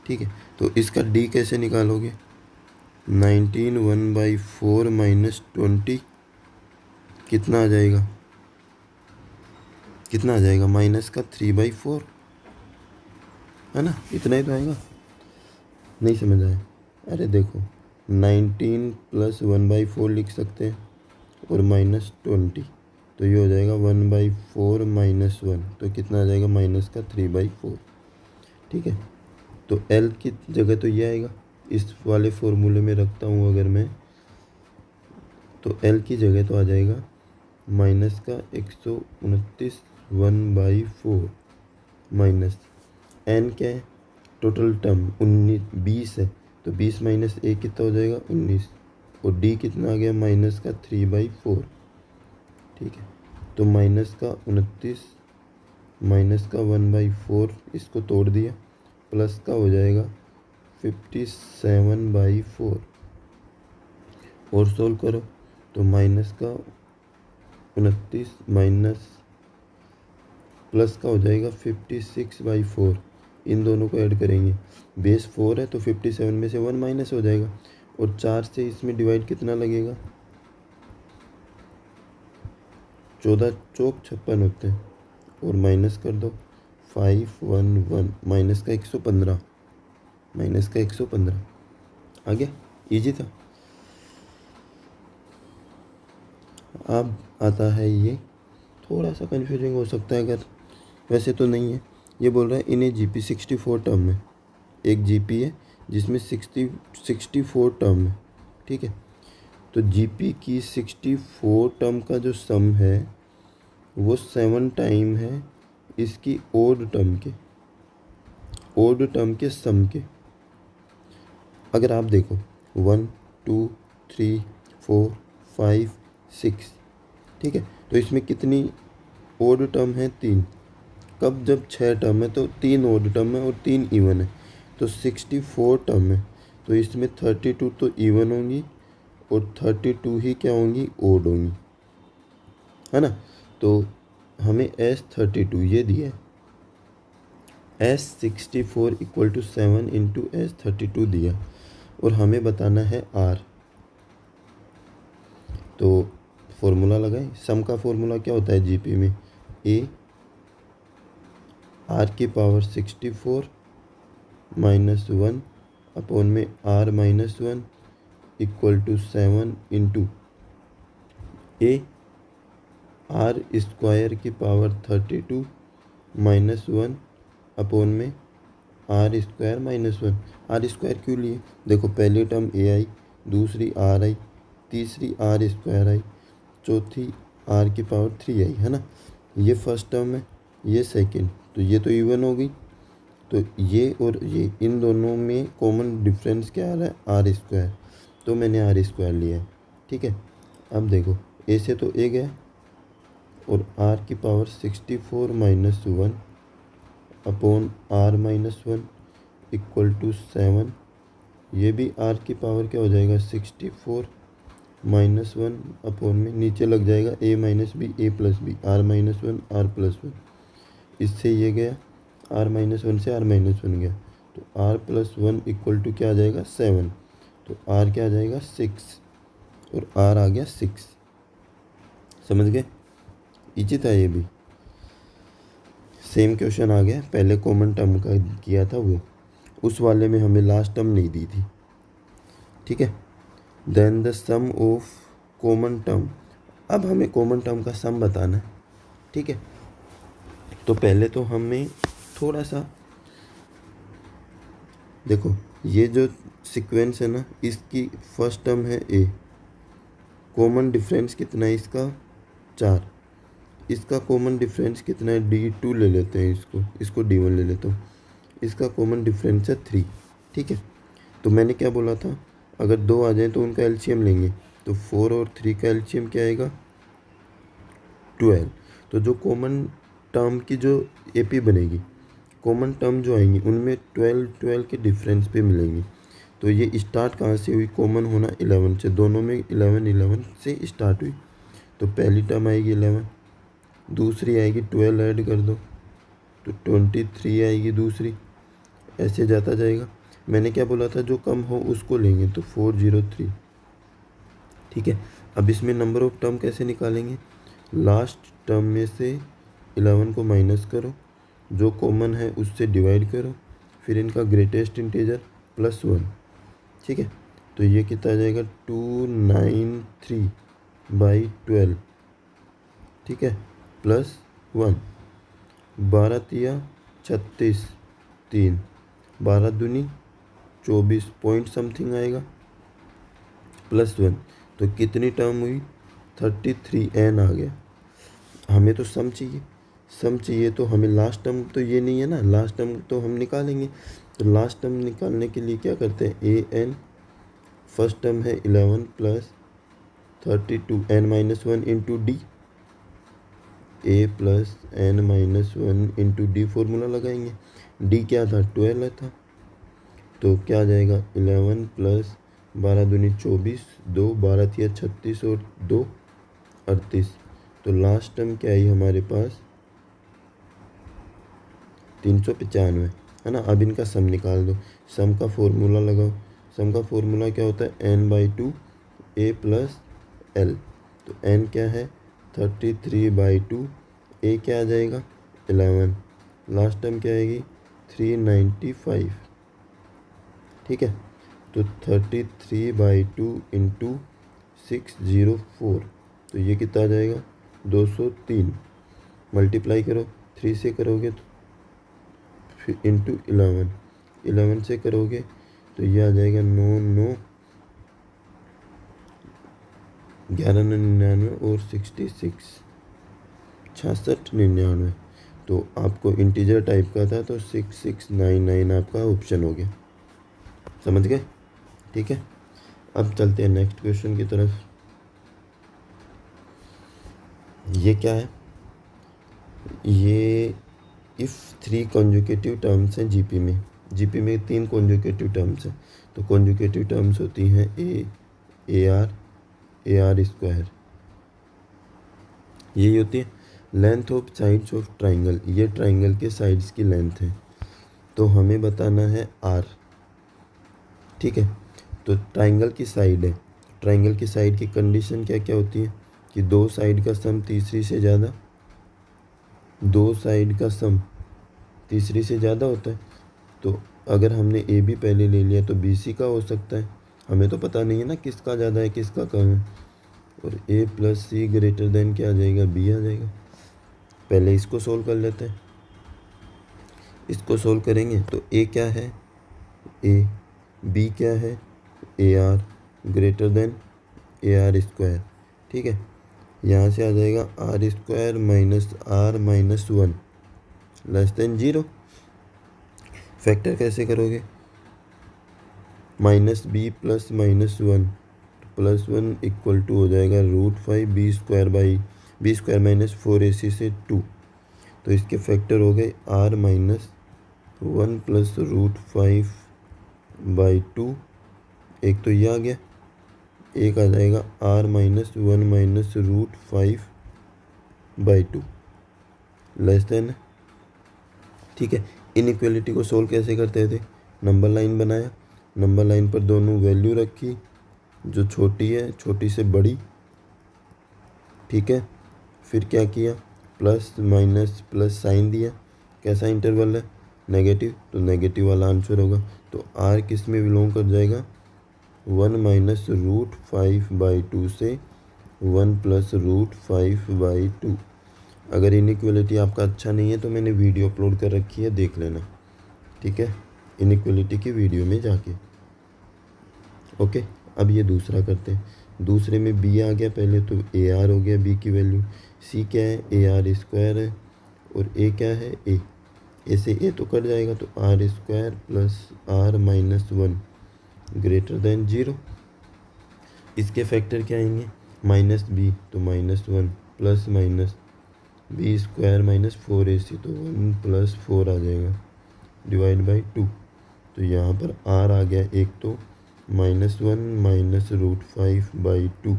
ठीक है, तो इसका d कैसे निकालोगे, 19 1/4 - 20 कितना आ जाएगा, कितना आ जाएगा -3/4, है ना, इतना ही तो आएगा। नहीं समझ आया, अरे देखो 19 + 1/4 लिख सकते हैं और -20, तो ये हो जाएगा 1/4 - 1, तो कितना आ जाएगा -3/4। ठीक है, तो L की जगह तो ये आएगा, इस वाले फॉर्मूले में रखता हूँ अगर मैं, तो L की जगह तो आ जाएगा -129 1/4 माइनस n क्या है, टोटल टर्म 20 है, तो 20 - 1 कितना हो जाएगा 19, और d कितना आ गया -3/4। ठीक है, तो -29 -1/4, इसको तोड़ दिया, प्लस का हो जाएगा 57/4, और सोल्व करो तो -29 माइनस प्लस का हो जाएगा 56/4, इन दोनों को ऐड करेंगे, बेस 4 है तो 57 में से 1 माइनस हो जाएगा, और 4 से इसमें डिवाइड कितना लगेगा, 14 चौक 56 होते हैं, और माइनस कर दो 511, माइनस का 115, आ गया, इजी था। अब आता है ये, थोड़ा सा कन्फ्यूजिंग हो सकता है, अगर वैसे तो नहीं है। ये बोल रहा है इन्हें GP 64 टर्म है, एक GP है जिसमें 64 टर्म है। ठीक है, तो GP की 64 टर्म का जो सम है वो 7 टाइम है इसकी ओड टर्म के सम के। अगर आप देखो 1 2 3 4 5 6, ठीक है, तो इसमें कितनी ओड टर्म है, 3। कब, जब 6 टर्म है तो 3 ओड टर्म है और 3 इवन है, तो 64 टर्म है, तो इसमें 32 तो इवन होंगी और 32 ही क्या होंगी, ओड होंगी। है ना। तो हमें S32 ये दिया है, S64 equal to 7 into S32 दिया, और हमें बताना है R। तो फॉर्मूला लगाएं। सम का फॉर्मूला क्या होता है जीपी में, A R की पावर 64 माइनस 1 अपॉन में R minus 1 equal to 7 into A R square की पावर 32 माइनस 1 अपॉन में R square minus 1। R square क्यों लिए, देखो पहली टर्म ए आई, दूसरी आर आई, तीसरी आर स्क्वायर आई, चौथी आर की पावर 3 आई, है ना। ये फर्स्ट टर्म है, ये सेकंड, तो ये तो इवन हो गई। तो ये और ये इन दोनों में कॉमन डिफरेंस क्या आ रहा है, आर स्क्वायर, तो मैंने आर स्क्वायर लिया है। ठीक है, अब देखो ए से तो ए गया, और आर की power 64 minus 1 upon R minus 1 equal to 7। ये भी आर की पावर क्या हो जाएगा, 64 माइनस 1 अपॉन में नीचे लग जाएगा A minus B, A plus B, R minus 1 R plus 1, इससे ये गया, आर माइनस 1 से आर माइनस 1 गया, तो आर प्लस 1 इक्वल टू क्या आ जाएगा 7, तो आर क्या आ जाएगा 6, और आर आ गया 6। समझ गए, इजी था ये भी। सेम क्वेश्चन आ गया, पहले कॉमन टर्म का किया था वो, उस वाले में हमें लास्ट टर्म नहीं दी थी। ठीक है, then the sum of common term, अब हमें कॉमन टर्म का सम बताना है। ठीक है, तो पहले तो हमें थोड़ा सा देखो, ये जो सीक्वेंस है ना, इसकी फर्स्ट टर्म है ए, कॉमन डिफरेंस कितना है इसका 4, इसका कॉमन डिफरेंस कितना है D2 ले लेते हैं, इसको D1 ले लेता हूँ, इसका कॉमन डिफरेंस है 3। ठीक है, तो मैंने क्या बोला था, अगर 2 आ जाए तो उनका एलसीएम लेंगे, तो 4 और 3 का एलसीएम क्या आएगा 12। तो जो कॉमन टर्म की जो एपी बनेगी, कॉमन टर्म जो आएंगी उनमें 12 के डिफरेंस पे मिलेंगी। तो ये स्टार्ट कहाँ से हुई, कॉमन होना 11 से, दोनों में 11 से स्टार्ट हुई, तो पहली टर्म आएगी 11, दूसरी आएगी 12 ऐड कर दो तो 23 आएगी दूसरी, ऐसे जाता जाएगा। मैंने क्या बोला था, जो कम हो उसको लेंगे, तो 403। ठीक है, अब इसमें नंबर ऑफ टर्म कैसे निकालेंगे, लास्ट टर्म में से 11 को माइनस करो, जो कॉमन है उससे डिवाइड करो, फिर इनका ग्रेटेस्ट इंटीजर प्लस 1। ठीक है, तो ये कितना आ जाएगा 293/12। ठीक है, प्लस 1, 12 तिया 36, 3, 12 दूनी 24 पॉइंट समथिंग आएगा, प्लस 1, तो कितनी टर्म हुई 33n आ गया। हमें तो सम चाहिए, तो हमें लास्ट टर्म तो ये नहीं है ना, लास्ट टर्म तो हम निकालेंगे। तो लास्ट टर्म निकालने के लिए क्या करते हैं, an, फर्स्ट टर्म है 11 plus 32 n minus 1 into D, A plus n minus 1 into D, formula लगाएंगे। डी क्या था 12 था, तो क्या आ जाएगा 11 प्लस 12 दूनी 24, 2 12 तिया 36 और 2 38, तो लास्ट टर्म क्या आई हमारे पास 395, है ना। अब इनका सम निकाल दो, सम का फॉर्मूला लगाओ। सम का फॉर्मूला क्या होता है, n/2 a प्लस l, तो n क्या है 33/2, a क्या आ जाएगा 11, लास्ट टर्म क्या आएगी 395। ठीक है, तो 33/2 इंटू 604, तो ये कितना आ जाएगा 203, मल्टीप्लाई करो 3 से करोगे तो फिर इंटू 11 से करोगे तो ये आ जाएगा 9 9 1199 और 66 6699। तो आपको इंटीजर टाइप का था, तो 6699 आपका ऑप्शन हो गया। समझ गए, ठीक है। अब चलते हैं नेक्स्ट क्वेश्चन की तरफ। ये क्या है, ये इफ़ 3 कॉन्जुगेटिव टर्म्स हैं जीपी में 3 कॉन्जुगेटिव टर्म्स हैं, तो कॉन्जुगेटिव टर्म्स होती हैं ए आर स्क्वायर, यही होती है length of sides of triangle. ये ट्राइंगल के साइड्स की लेंथ है, तो हमें बताना है आर। ठीक है, तो ट्राइंगल की साइड है, ट्राइंगल की साइड की कंडीशन क्या क्या होती है कि दो साइड का सम तीसरी से ज़्यादा, दो साइड का सम तीसरी से ज़्यादा होता है। तो अगर हमने ए बी पहले ले लिया तो बी सी का हो सकता है, हमें तो पता नहीं है ना किसका ज़्यादा है किसका कम है। और ए प्लस सी ग्रेटर देन क्या आ जाएगा, बी आ जाएगा। पहले इसको सोल्व कर लेते हैं। इसको सोल्व करेंगे तो ए क्या है, ए, बी क्या है, A R greater than A R square. ठीक है, यहाँ से आ जाएगा R square minus R minus 1 less than 0। Factor कैसे करोगे, minus B plus minus 1 plus 1 equal to हो जाएगा √5 B square by B square minus 4ac से 2। तो इसके फैक्टर हो गए आर माइनस 1 प्लस √5 बाई 2। एक तो ये आ गया, एक आ जाएगा R minus 1 minus √5 by 2 less than. ठीक है, इनइक्वालिटी को सोल्व कैसे करते थे, नंबर लाइन बनाया, नंबर लाइन पर दोनों वैल्यू रखी, जो छोटी है छोटी से बड़ी। ठीक है, फिर क्या किया, प्लस माइनस प्लस साइन दिया। कैसा इंटरवल है, नेगेटिव, तो नेगेटिव वाला आंसर होगा। तो आर किस में बिलोंग कर जाएगा, 1 माइनस √5 बाई 2 से 1 प्लस √5 बाई 2। अगर इनइक्वालिटी आपका अच्छा नहीं है तो मैंने वीडियो अपलोड कर रखी है, देख लेना। ठीक है, इनइक्वालिटी की वीडियो में जाके। ओके, अब ये दूसरा करते हैं। दूसरे में बी आ गया पहले, तो ए आर हो गया बी की वैल्यू। सी क्या है, ए आर स्क्वायर है, और ए क्या है, ए से ए तो कट जाएगा, तो R square plus R minus 1 greater than 0। इसके फैक्टर क्या आएंगे, माइनस बी तो minus 1 plus minus B square minus 4ac तो 1 प्लस 4 आ जाएगा डिवाइड बाई 2। तो यहाँ पर आर आ गया एक, तो -1 माइनस √5 बाई 2।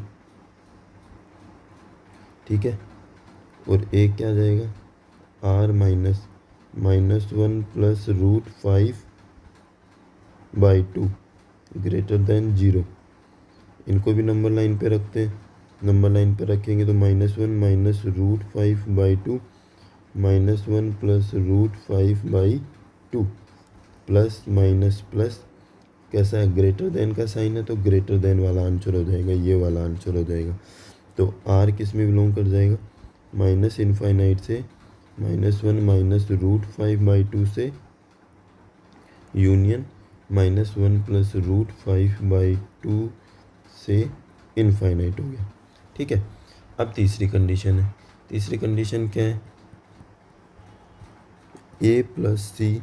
ठीक है, और एक क्या आ जाएगा, R minus -1 plus √5 by 2 greater than 0। इनको भी नंबर लाइन पे रखते हैं, नंबर लाइन पे रखेंगे तो -1 minus √5 by 2 -1 plus √5 by 2 plus minus plus, कैसा है, ग्रेटर देन का साइन है तो ग्रेटर देन वाला आंसर हो जाएगा, ये वाला आंसर हो जाएगा। तो आर किस में बिलोंग कर जाएगा, माइनस इनफाइनाइट से -1 माइनस √5 बाई 2 से यूनियन -1 प्लस √5 बाई 2 से इनफाइनाइट हो गया। ठीक है, अब तीसरी कंडीशन है। तीसरी कंडीशन क्या है, ए प्लस सी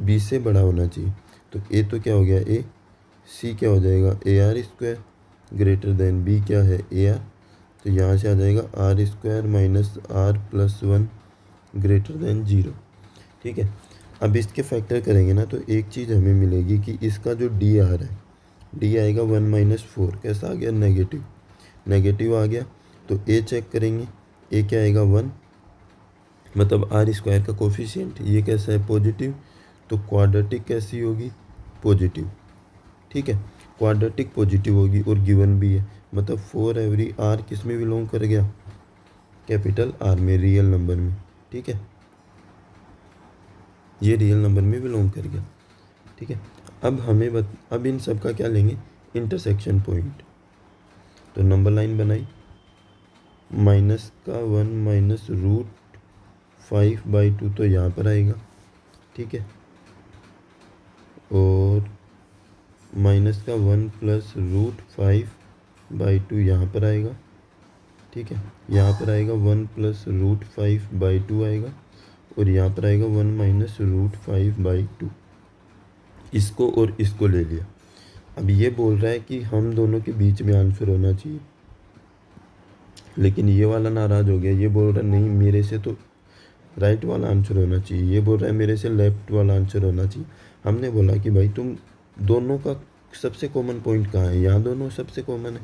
बी से बड़ा होना चाहिए। तो ए तो क्या हो गया ए, सी क्या हो जाएगा A R square greater than B क्या है ए आर। तो यहाँ से आ जाएगा R square minus R plus 1 greater than 0। ठीक है, अब इसके फैक्टर करेंगे ना तो एक चीज़ हमें मिलेगी कि इसका जो डी आर है, डी आएगा 1 माइनस 4, कैसा आ गया, नेगेटिव, नेगेटिव आ गया। तो ए चेक करेंगे, ए क्या आएगा 1, मतलब आर स्क्वायर का कोफिशिएंट ये कैसा है, पॉजिटिव। तो क्वाड्रेटिक कैसी होगी, पॉजिटिव। ठीक है, क्वाड्रेटिक पॉजिटिव होगी और गिवन भी है, मतलब 4 एवरी आर किस में बिलोंग कर गया, कैपिटल आर में, रियल नंबर में। ठीक है, ये रियल नंबर में बिलोंग कर गया। ठीक है, अब हमें अब इन सब का क्या लेंगे, इंटरसेक्शन पॉइंट। तो नंबर लाइन बनाई, माइनस का 1 माइनस √5 बाई 2 तो यहाँ पर आएगा। ठीक है, और माइनस का 1 प्लस √5 बाई 2 यहाँ पर आएगा। ठीक है, यहाँ पर आएगा 1 प्लस √5 बाई 2 आएगा, और यहाँ पर आएगा 1 माइनस √5 बाई 2। इसको और इसको ले लिया। अब ये बोल रहा है कि हम दोनों के बीच में आंसर होना चाहिए, लेकिन ये वाला नाराज़ हो गया, ये बोल रहा है नहीं मेरे से तो राइट वाला आंसर होना चाहिए, ये बोल रहा है मेरे से लेफ्ट वाला आंसर होना चाहिए। हमने बोला कि भाई तुम दोनों का सबसे कॉमन पॉइंट कहाँ है, यहाँ दोनों सबसे कॉमन है।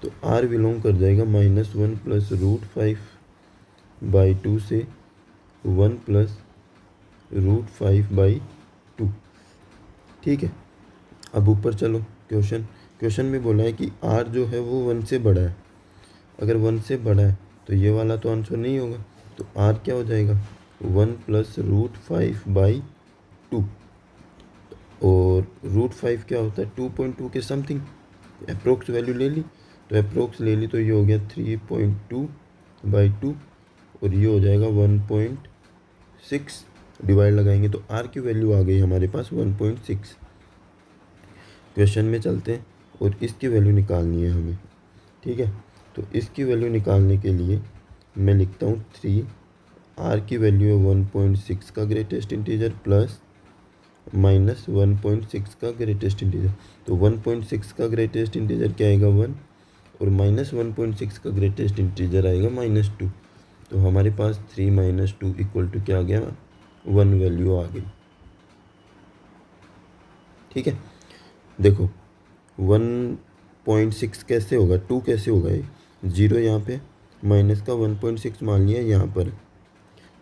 तो r बिलोंग कर जाएगा -1 प्लस √5/2 से 1 प्लस √5/2। ठीक है, अब ऊपर चलो। क्वेश्चन में बोला है कि r जो है वो 1 से बड़ा है। अगर 1 से बड़ा है तो ये वाला तो आंसर नहीं होगा, तो r क्या हो जाएगा 1 प्लस √5/2। और √5 क्या होता है 2.2 के समथिंग। अप्रोक्स वैल्यू ले ली, तो अप्रोक्स ले ली तो ये हो गया 3.2/2 और ये हो जाएगा 1.6। डिवाइड लगाएंगे तो r की वैल्यू आ गई हमारे पास 1.6। क्वेश्चन में चलते हैं और इसकी वैल्यू निकालनी है हमें। ठीक है, तो इसकी वैल्यू निकालने के लिए मैं लिखता हूँ 3, r की वैल्यू है 1.6 का ग्रेटेस्ट इंटीजर प्लस -1.6 का ग्रेटेस्ट इंटीजर। तो 1.6 का ग्रेटेस्ट इंटीजर क्या आएगा 1 और -1.6 का ग्रेटेस्ट इंटीजर आएगा -2। तो हमारे पास 3 - 2 इक्वल टू क्या आ गया 1 वैल्यू आ गई। ठीक है, देखो 1.6 कैसे होगा 2 कैसे होगा, ये 0 यहाँ पे माइनस का 1.6 मान लिया यहाँ पर।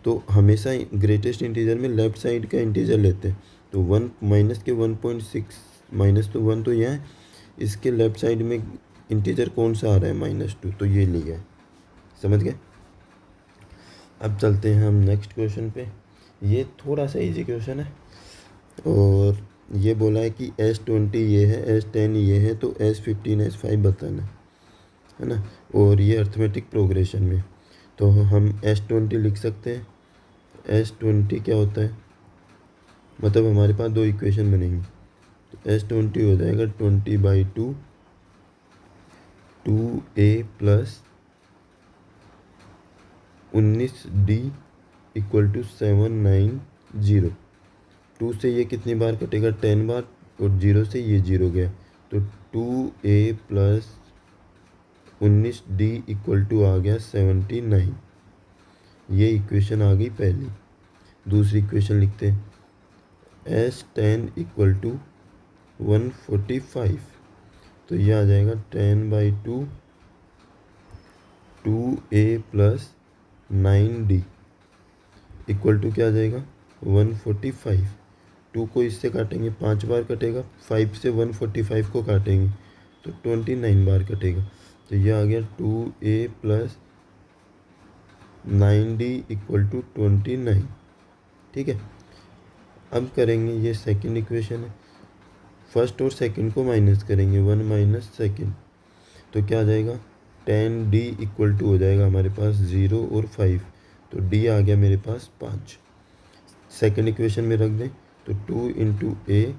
तो हमेशा ग्रेटेस्ट इंटीजर में लेफ्ट साइड का इंटीजर लेते हैं। तो 1 माइनस के 1.6 माइनस तो 1 तो यहाँ है, इसके लेफ्ट साइड में इंटीजर कौन सा आ रहा है -2, तो ये लिया है। समझ गए। अब चलते हैं हम नेक्स्ट क्वेश्चन पे। ये थोड़ा सा इजी क्वेश्चन है और ये बोला है कि S20 ये है, S10 ये है, तो S15 S5 बताना है ना। और ये अर्थमेटिक प्रोग्रेशन में, तो हम S20 लिख सकते हैं। S20 क्या होता है, मतलब हमारे पास दो इक्वेशन बनेंगी। तो S20 हो जाएगा 20/2 2a plus 19d equal to 790। 2 से ये कितनी बार कटेगा 10 बार और 0 से ये 0 गया, तो 2a plus 19d equal to आ गया 79। ये इक्वेशन आ गई पहली। दूसरी इक्वेशन लिखते हैं S10 इक्वल टू 145। तो ये आ जाएगा 10/2 2a plus 9d equal to क्या आ जाएगा 145। 2 को इससे काटेंगे 5 बार कटेगा, 5 से 145 को काटेंगे तो 29 बार कटेगा। तो ये आ गया 2a plus 9d equal to 29। ठीक है, अब करेंगे ये सेकंड इक्वेशन है। फर्स्ट और सेकंड को माइनस करेंगे, 1 माइनस सेकंड, तो क्या आ जाएगा 10d इक्वल टू हो जाएगा हमारे पास 0 और 5, तो d आ गया मेरे पास 5। सेकंड इक्वेशन में रख दें तो 2 into a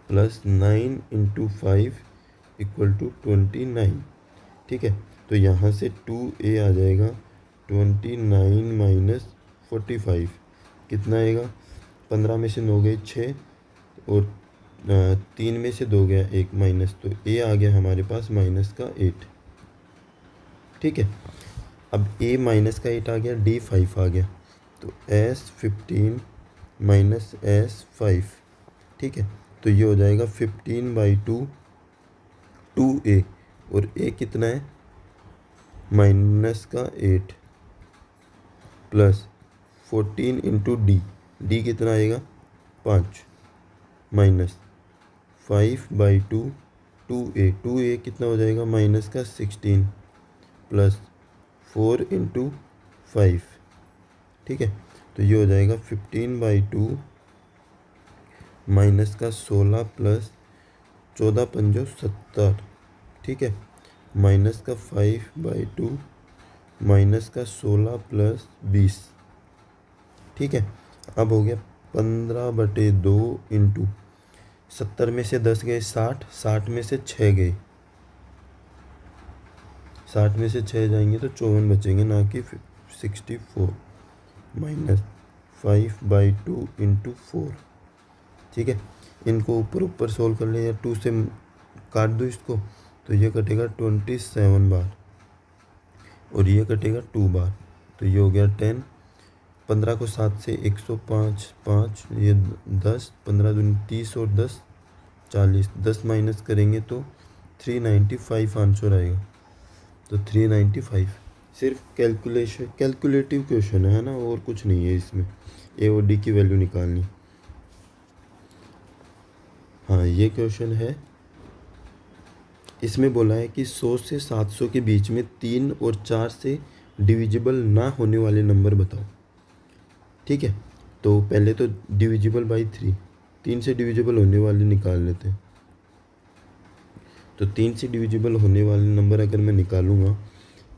plus 9 into 5 equal to 29। ठीक है, तो यहाँ से 2a आ जाएगा 29 माइनस 45 कितना आएगा, 15 में से 9 गए 6 और 3 में से 2 गया 1 माइनस, तो a आ गया हमारे पास -8। ठीक है, अब a -8 आ गया, d 5 आ गया, तो S15 माइनस S5। ठीक है, तो ये हो जाएगा 15/2 2a और a कितना है -8 प्लस 14 इंटू d कितना आएगा 5 माइनस 5/2 2a कितना हो जाएगा -16 प्लस 4 इंटू 5। ठीक है, तो ये हो जाएगा 15/2 -16 प्लस 14 पंजो 70। ठीक है, -5/2 -16 प्लस 20। ठीक है, अब हो गया 15/2 इंटू 70 में से 10 गए 60, 60 में से 6 गए, 60 में से 6 जाएंगे तो 54 बचेंगे, ना कि 64 -5/2 इंटू 4। ठीक है, इनको ऊपर सोल्व कर लें या 2 से काट दो इसको, तो ये कटेगा 27 बार और ये कटेगा 2 बार, तो ये हो गया 10। 15 को 7 से 105 5, ये 10, 15 दूनी 30 और 10 40, 10 माइनस करेंगे तो 395 आंसर आएगा। तो 395 सिर्फ कैलकुलेटिव क्वेश्चन है ना, और कुछ नहीं है इसमें। ए और डी की वैल्यू निकालनी। हाँ, ये क्वेश्चन है। इसमें बोला है कि 100 से 700 के बीच में 3 और 4 से डिविजिबल ना होने वाले नंबर बताओ। ठीक है, तो पहले तो डिविजिबल बाई 3 से डिविजिबल होने वाले निकाल लेते हैं। तो 3 से डिविजिबल होने वाले नंबर अगर मैं निकालूंगा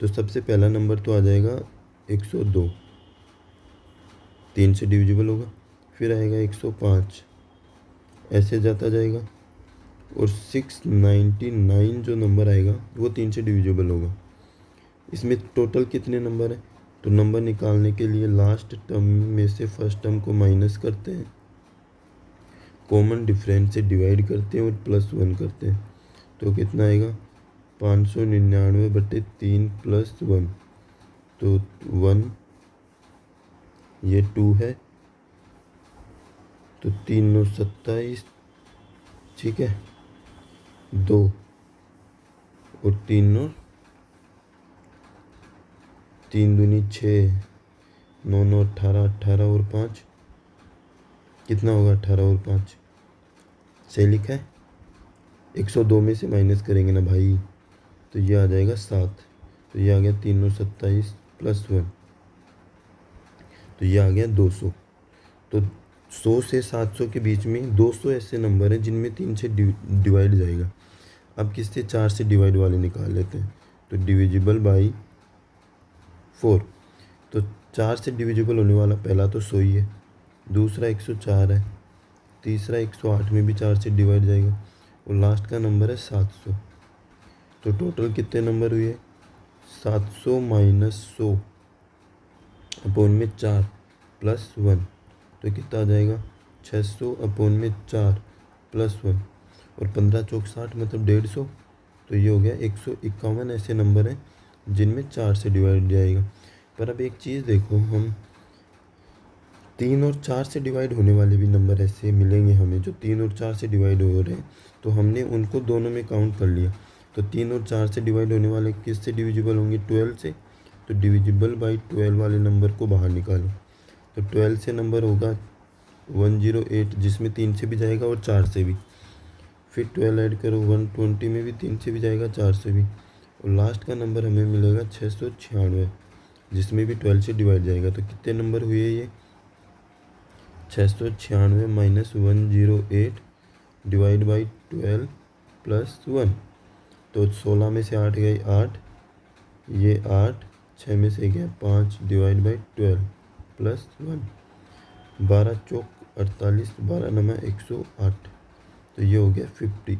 तो सबसे पहला नंबर तो आ जाएगा 102, 3 से डिविजिबल होगा। फिर आएगा 105, ऐसे जाता जाएगा। और 699 जो नंबर आएगा वो 3 से डिविजिबल होगा। इसमें टोटल कितने नंबर हैं? तो नंबर निकालने के लिए लास्ट टर्म में से फर्स्ट टर्म को माइनस करते हैं, कॉमन डिफरेंस से डिवाइड करते हैं और +1 करते हैं। तो कितना आएगा? 599/3 +1, तो 1, ये 2 है, तो 3 9 27, ठीक है, 2 और 3 9 3 दूनी 6, 9 9 18, 18 और 5 कितना होगा? 18 और 5 सही लिखा है। 102 में से माइनस करेंगे ना भाई, तो ये आ जाएगा 7। तो ये आ गया 3 9 27 +1, तो ये आ गया 200। तो 100 से 700 के बीच में 200 ऐसे नंबर हैं जिनमें 3 से डिवाइड जाएगा। अब किससे? 4 से डिवाइड वाले निकाल लेते हैं। तो डिविजिबल बाई 4। तो 4 से डिविजिबल होने वाला पहला तो 100 ही है, दूसरा 104 है, तीसरा 108 में भी 4 से डिवाइड जाएगा, और लास्ट का नंबर है 700। तो टोटल कितने नंबर हुए? 700 - 100 अपॉन में 4 +1, तो कितना आ जाएगा? 600 अपॉन में 4 +1, और 15 चौक 60 मतलब 150। तो ये हो गया 151 ऐसे नंबर हैं जिनमें 4 से डिवाइड जाएगा। पर अब एक चीज़ देखो, हम 3 और 4 से डिवाइड होने वाले भी नंबर ऐसे मिलेंगे हमें जो 3 और 4 से डिवाइड हो रहे हैं, तो हमने उनको दोनों में काउंट कर लिया। तो 3 और 4 से डिवाइड होने वाले किस से डिविजिबल होंगे? 12 से। तो डिविजिबल बाई 12 वाले नंबर को बाहर निकालो। तो 12 से नंबर होगा 108, जिसमें 3 से भी जाएगा और 4 से भी। फिर 12 ऐड करो, 120 में भी 3 से भी जाएगा, 4 से भी। और लास्ट का नंबर हमें मिलेगा 696, जिसमें भी 12 से डिवाइड जाएगा। तो कितने नंबर हुए ये? 696 - 108 डिवाइड बाई 12 +1। तो 16 में से 8 गए 8, ये 8, 6 में से गया 5 डिवाइड बाई 12 +1, 12 चौक 48, 12 9 108। तो ये हो गया 50।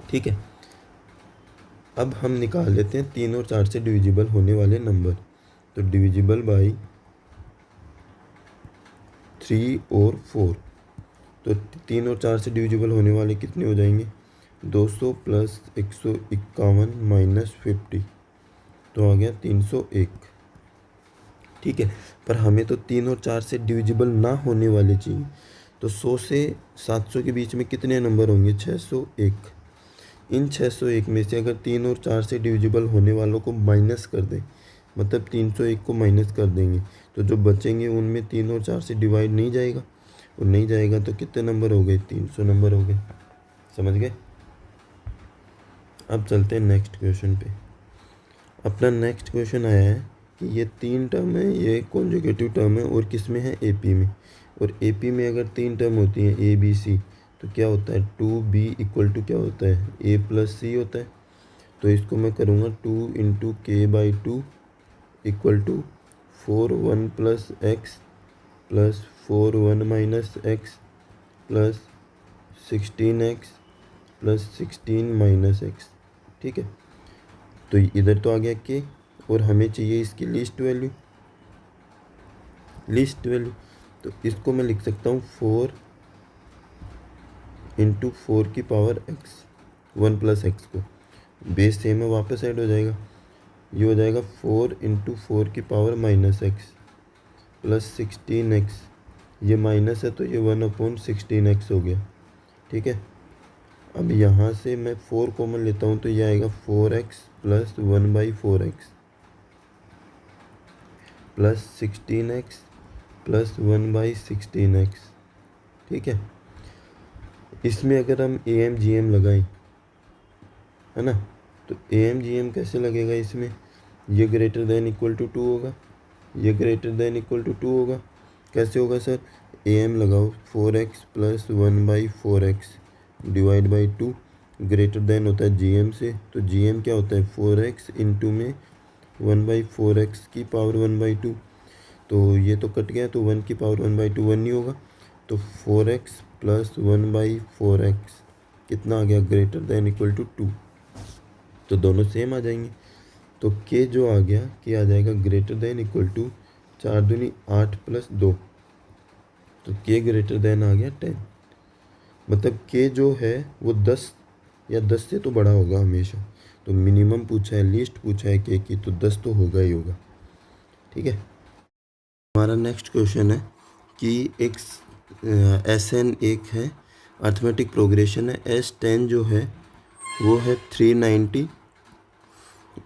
ठीक है, अब हम निकाल लेते हैं 3 और 4 से डिविजिबल होने वाले नंबर। तो डिविजिबल बाई 3 और 4। तो 3 और 4 से डिविजिबल होने वाले कितने हो जाएंगे? 200 + 151 - 50, तो आ गया 301। ठीक है, पर हमें तो 3 और 4 से डिविजिबल ना होने वाले चाहिए। तो 100 से 700 के बीच में कितने नंबर होंगे? 601। इन 601 में से अगर 3 और 4 से डिविजिबल होने वालों को माइनस कर दें, मतलब 301 को माइनस कर देंगे, तो जो बचेंगे उनमें 3 और 4 से डिवाइड नहीं जाएगा, और नहीं जाएगा तो कितने नंबर हो गए? 300 नंबर हो गए। समझ गए? अब चलते हैं नेक्स्ट क्वेश्चन पे। अपना नेक्स्ट क्वेश्चन आया है कि ये 3 टर्म है, ये कॉन्जुगेटिव टर्म है, और किस में है? एपी में। और एपी में अगर 3 टर्म होती हैं ए बी सी, तो क्या होता है? 2b = क्या होता है? a + c होता है। तो इसको मैं करूँगा 2 × k/2 = 4 1 + x + 4 1 - x + 16x + 16 - x। ठीक है, तो इधर तो आ गया k, और हमें चाहिए इसकी लीस्ट वैल्यू। तो इसको मैं लिख सकता हूँ 4 × 4 की पावर x, 1 + x को बेस सेम है, वापस ऐड हो जाएगा। ये हो जाएगा 4 × 4 की पावर -x + 16x। ये माइनस है तो ये 1/16x हो गया। ठीक है, अब यहाँ से मैं 4 कॉमन लेता हूँ तो ये आएगा 4x plus 1/4x plus 16x plus 1/16x। ठीक है, इसमें अगर हम AMGM लगाएं, है ना, तो AMGM कैसे लगेगा इसमें, ये ग्रेटर देन इक्वल टू 2 होगा, ये ग्रेटर देन इक्वल टू 2 होगा। कैसे होगा सर, AM लगाओ 4x plus 1/4x divide by 2, greater then होता है GM से, तो GM क्या होता है 4x इंटू में 1/4x की पावर 1/2, तो ये तो कट गया, तो 1 की पावर 1/2 1 नहीं होगा, तो 4x प्लस 1/4x कितना आ गया, ग्रेटर देन इक्वल टू 2, तो दोनों सेम आ जाएंगे। तो k जो आ गया, k आ जाएगा ग्रेटर देन इक्वल टू 4 दूनी 8 प्लस 2, तो k ग्रेटर देन आ गया 10। मतलब k जो है वो 10 या 10 से तो बड़ा होगा हमेशा, तो मिनिमम पूछा है, लिस्ट पूछा है k की, तो 10 तो होगा ही होगा। ठीक है, हमारा नेक्स्ट क्वेश्चन है कि एक SN एक है, अर्थमेटिक प्रोग्रेशन है, S10 जो है वो है 390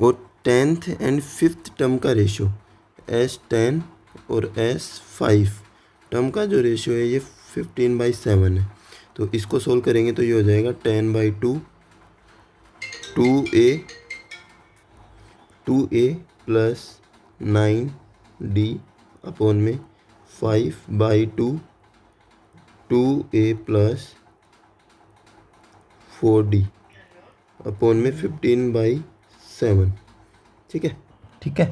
और 10th एंड 5th टर्म का रेशो S10 और S5 टर्म का जो रेशो है ये 15/7 है। तो इसको सोल्व करेंगे तो ये हो जाएगा 10/2 2a प्लस 9d अपॉन में 5/2 2a प्लस 4d अपॉन में 15/7। ठीक है, ठीक है,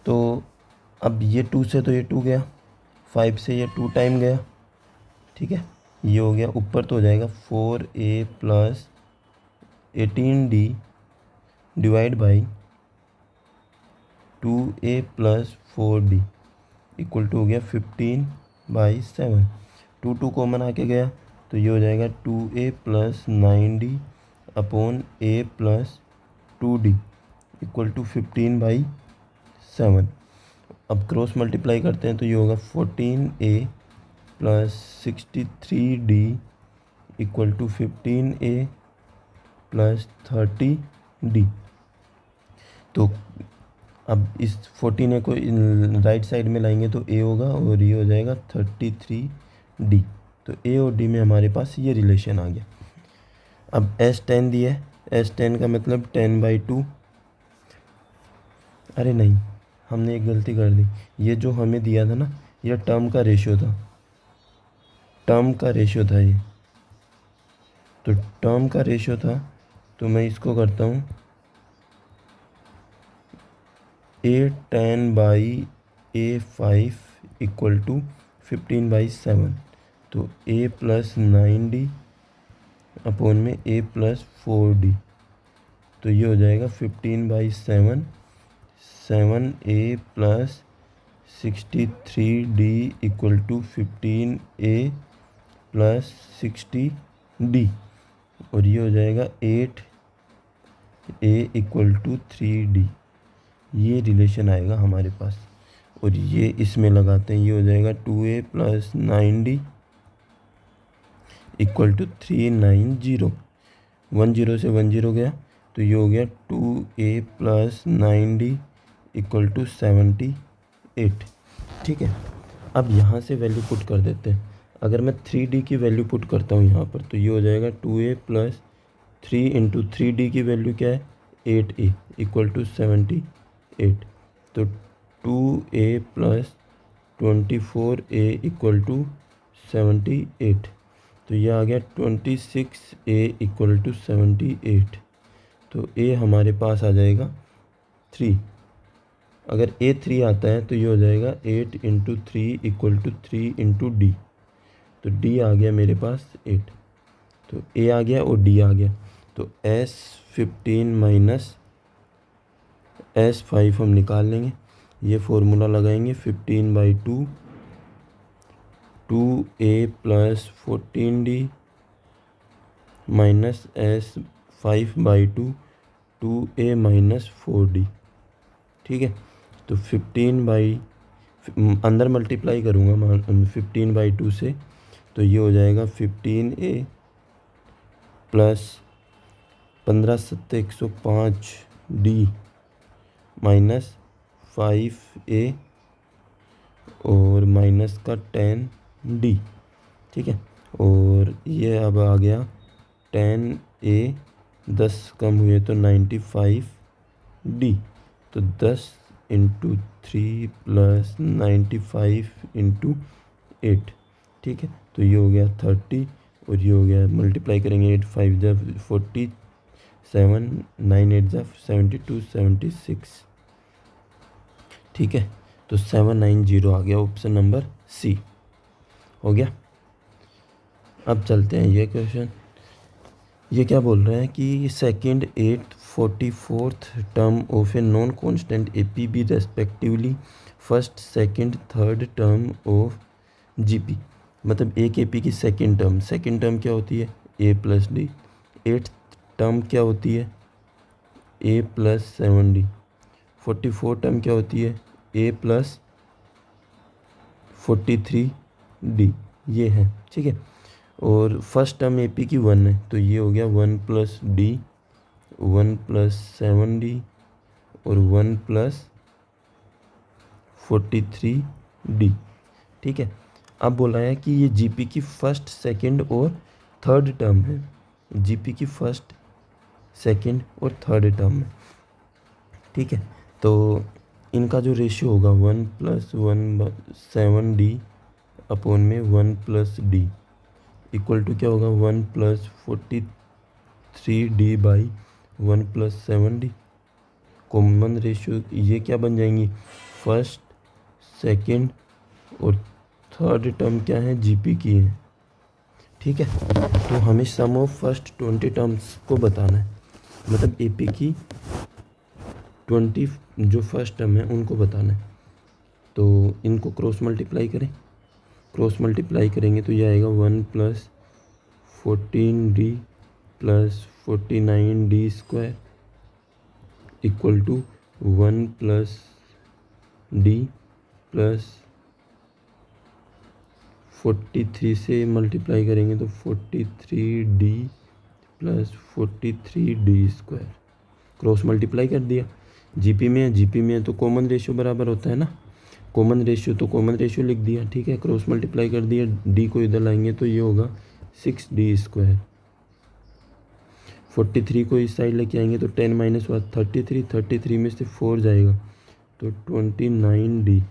तो अब ये 2 से तो ये 2 गया, 5 से ये 2 टाइम गया। ठीक है, ये हो गया, ऊपर तो हो जाएगा 4a plus 18d divide by 2a plus 4d equal to हो गया 15/7। 2 कॉमन आके गया तो ये हो जाएगा 2a plus 9d upon a plus 2d equal to 15/7। अब क्रॉस मल्टीप्लाई करते हैं तो ये होगा 14a plus 63d equal to 15a plus 30d। तो अब इस 14a को राइट साइड में लाएंगे तो a होगा और ये हो जाएगा 33d। तो a और d में हमारे पास ये रिलेशन आ गया। अब S10 दिया है, S10 का मतलब 10/2। अरे नहीं, हमने एक गलती कर दी, ये जो हमें दिया था ना ये टर्म का रेशियो था, टर्म का रेशियो था ये, तो टर्म का रेशियो था, तो मैं इसको करता हूँ A10/A5 इक्वल टू 15/7, तो a प्लस 9d अपॉन में a प्लस 4d, तो ये हो जाएगा 15/7, 7a plus 63d equal to 15a plus 60d, और ये हो जाएगा 8a इक्वल टू 3d। ये रिलेशन आएगा हमारे पास, और ये इसमें लगाते हैं, ये हो जाएगा 2a plus 9d equal to 390। 10 से 10 गया तो ये हो गया 2a plus 9d equal to 78। ठीक है, अब यहाँ से वैल्यू पुट कर देते हैं। अगर मैं 3d की वैल्यू पुट करता हूँ यहाँ पर तो ये हो जाएगा 2a प्लस 3 इंटू 3d की वैल्यू क्या है 8a इक्वल टू 78, तो 2a plus 24a equal to 78, तो ये आ गया 26a इक्वल टू 78, तो a हमारे पास आ जाएगा 3। अगर a 3 आता है तो ये हो जाएगा 8 into 3 equal to 3 into D, तो d आ गया मेरे पास 8, तो a आ गया और d आ गया, तो S15 माइनस S5 हम निकाल लेंगे। ये फॉर्मूला लगाएंगे 15/2 2a plus 14d minus S5/2 2a minus 4d। ठीक है, तो 15 अंदर मल्टीप्लाई करूँगा 15/2 से, तो ये हो जाएगा 15a plus 15 7 105 D minus 5A और माइनस का 10 डी, ठीक है। और ये अब आ गया 10A, 10 कम हुए तो 95 डी, तो 10 इंटू 3 प्लस 95 इंटू 8, ठीक है। तो ये हो गया 30 और ये हो गया, मल्टीप्लाई करेंगे 8 5 जा 47, 9 8 जा 72 76, ठीक है। तो 790 आ गया, ऑप्शन नंबर सी हो गया। अब चलते हैं ये क्वेश्चन। ये क्या बोल रहा है कि second 8 44th term of a non constant A P B respectively first second third term of G P. मतलब एक ए पी की सेकंड टर्म क्या होती है, ए प्लस डी। 8th टर्म क्या होती है, ए प्लस 7D। 44 टर्म क्या होती है, ए प्लस 43D, ये है, ठीक है। और फर्स्ट टर्म ए पी की 1 है, तो ये हो गया 1 प्लस डी, 1 प्लस 7D और 1 प्लस 43D, ठीक है। अब बोला है कि ये जीपी की फर्स्ट सेकंड और थर्ड टर्म है, जीपी की फर्स्ट सेकंड और थर्ड टर्म है, ठीक है। तो इनका जो रेशियो होगा 1 प्लस 7D अपॉन में 1 प्लस डी इक्वल टू क्या होगा, 1 plus 43D by 1 plus 7D। Common ratio ये क्या बन जाएंगी, फर्स्ट सेकंड और थर्ड टर्म क्या है, जीपी की है, ठीक है। तो हमें सम ऑफ फर्स्ट 20 टर्म्स को बताना है, मतलब एपी की 20 जो फर्स्ट टर्म है उनको बताना है। तो इनको क्रॉस मल्टीप्लाई करेंगे तो ये आएगा 1 plus 14D plus 49D square equal to 1 plus D plus 43 से मल्टीप्लाई करेंगे तो 43D plus 43D square. Cross multiply कर दिया, जीपी में है तो कॉमन रेशियो बराबर होता है ना, कॉमन रेशियो लिख दिया, ठीक है। क्रॉस मल्टीप्लाई कर दिया, डी को इधर लाएंगे तो ये होगा 6D स्क्वायर। 43 को इस साइड लेके आएंगे तो 10 माइनस 33 में से 4 जाएगा तो 29D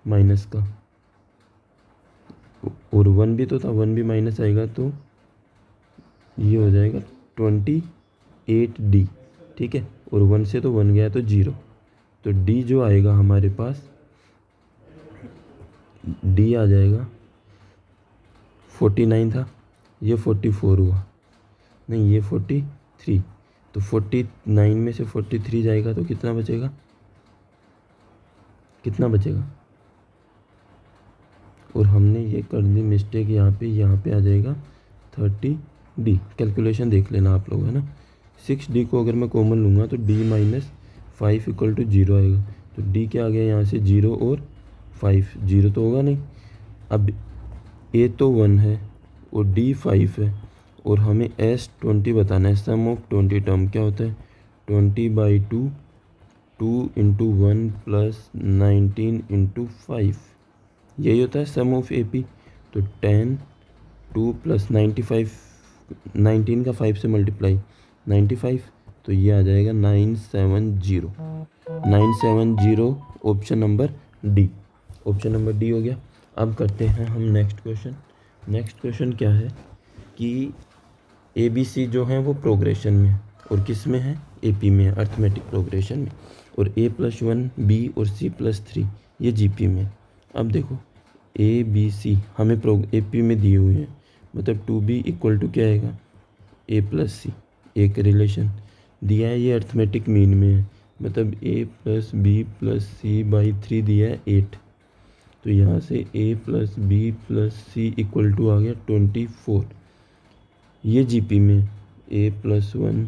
माइनस का, और 1 भी तो था, 1 भी माइनस आएगा तो ये हो जाएगा 28D, ठीक है। और 1 से तो 1 गया तो 0, तो D जो आएगा हमारे पास, D आ जाएगा 49 था, ये 44 हुआ, नहीं ये 43, तो 49 में से 43 जाएगा तो कितना बचेगा, और हमने ये कर दी मिस्टेक यहाँ पे आ जाएगा 30D। कैलकुलेशन देख लेना आप लोग, है ना। 6D को अगर मैं कॉमन लूँगा तो D माइनस 5 इक्वल टू 0 आएगा, तो D क्या आ गया यहाँ से 0 और 5, 0 तो होगा नहीं। अब A तो 1 है और D 5 है, और हमें S20 बताना है। सम ऑफ 20 टर्म क्या होता है, 20/2, 2 इंटू 1 प्लस 19 इंटू 5, यही होता है सम ऑफ AP। तो 10, 2 प्लस 95, 19 का 5 से मल्टीप्लाई 95, तो ये आ जाएगा 970 ऑप्शन नंबर डी हो गया। अब करते हैं हम नेक्स्ट क्वेश्चन क्या है कि ABC जो है वो प्रोग्रेशन में, और किस में है, AP में है, अर्थमेटिक प्रोग्रेशन में, और A+1 B और C+3 ये GP में। अब देखो ABC हमें AP में दिए हुए हैं, मतलब 2B इक्वल टू क्या आएगा, A+C, एक रिलेशन दिया है, ये अर्थमेटिक मीन में है, मतलब A+B+C/3 दिया है 8, तो यहाँ से A+B+C इक्वल टू आ गया 24, ये जीपी में A+1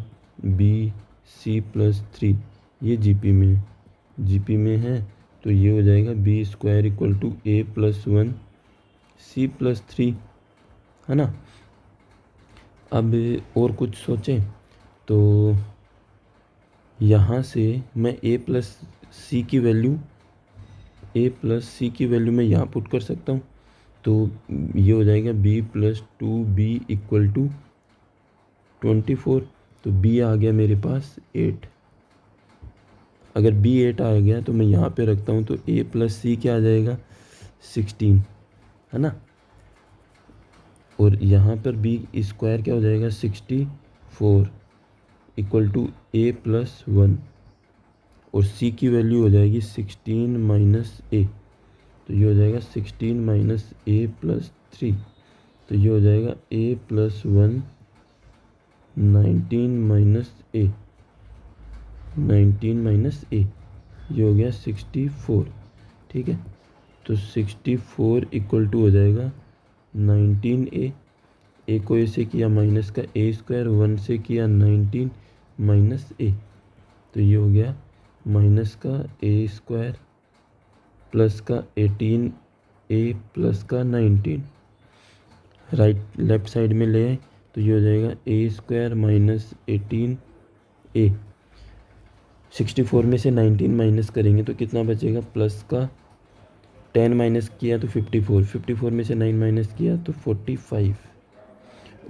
B+C+3 ये जीपी में है, तो ये हो जाएगा B square equal to A+1 C+3, है ना। अब और कुछ सोचें तो यहाँ से मैं a प्लस सी की वैल्यू मैं यहाँ पुट कर सकता हूँ। तो ये हो जाएगा b plus 2b equal to 24। तो b आ गया मेरे पास 8। अगर b 8 आ गया तो मैं यहाँ पे रखता हूँ तो a प्लस सी क्या आ जाएगा 16, है ना। और यहाँ पर b स्क्वायर क्या हो जाएगा 64 इक्वल टू a प्लस 1। और c की वैल्यू हो जाएगी 16 माइनस a। तो ये हो जाएगा 16 माइनस a प्लस 3। तो ये हो जाएगा a plus 1 19 minus a, 19 minus a, ये हो गया 64। ठीक है, तो 64 इक्वल टू हो जाएगा 19a। ए को ए से किया माइनस का a स्क्वायर, 1 से किया 19 माइनस a। तो ये हो गया माइनस का a स्क्वायर प्लस का 18a प्लस का 19। लेफ्ट साइड में ले आए तो ये हो जाएगा a स्क्वायर माइनस 18a। 64 में से 19 माइनस करेंगे तो कितना बचेगा, प्लस का 10 माइनस किया तो 54, 54 में से 9 माइनस किया तो 45।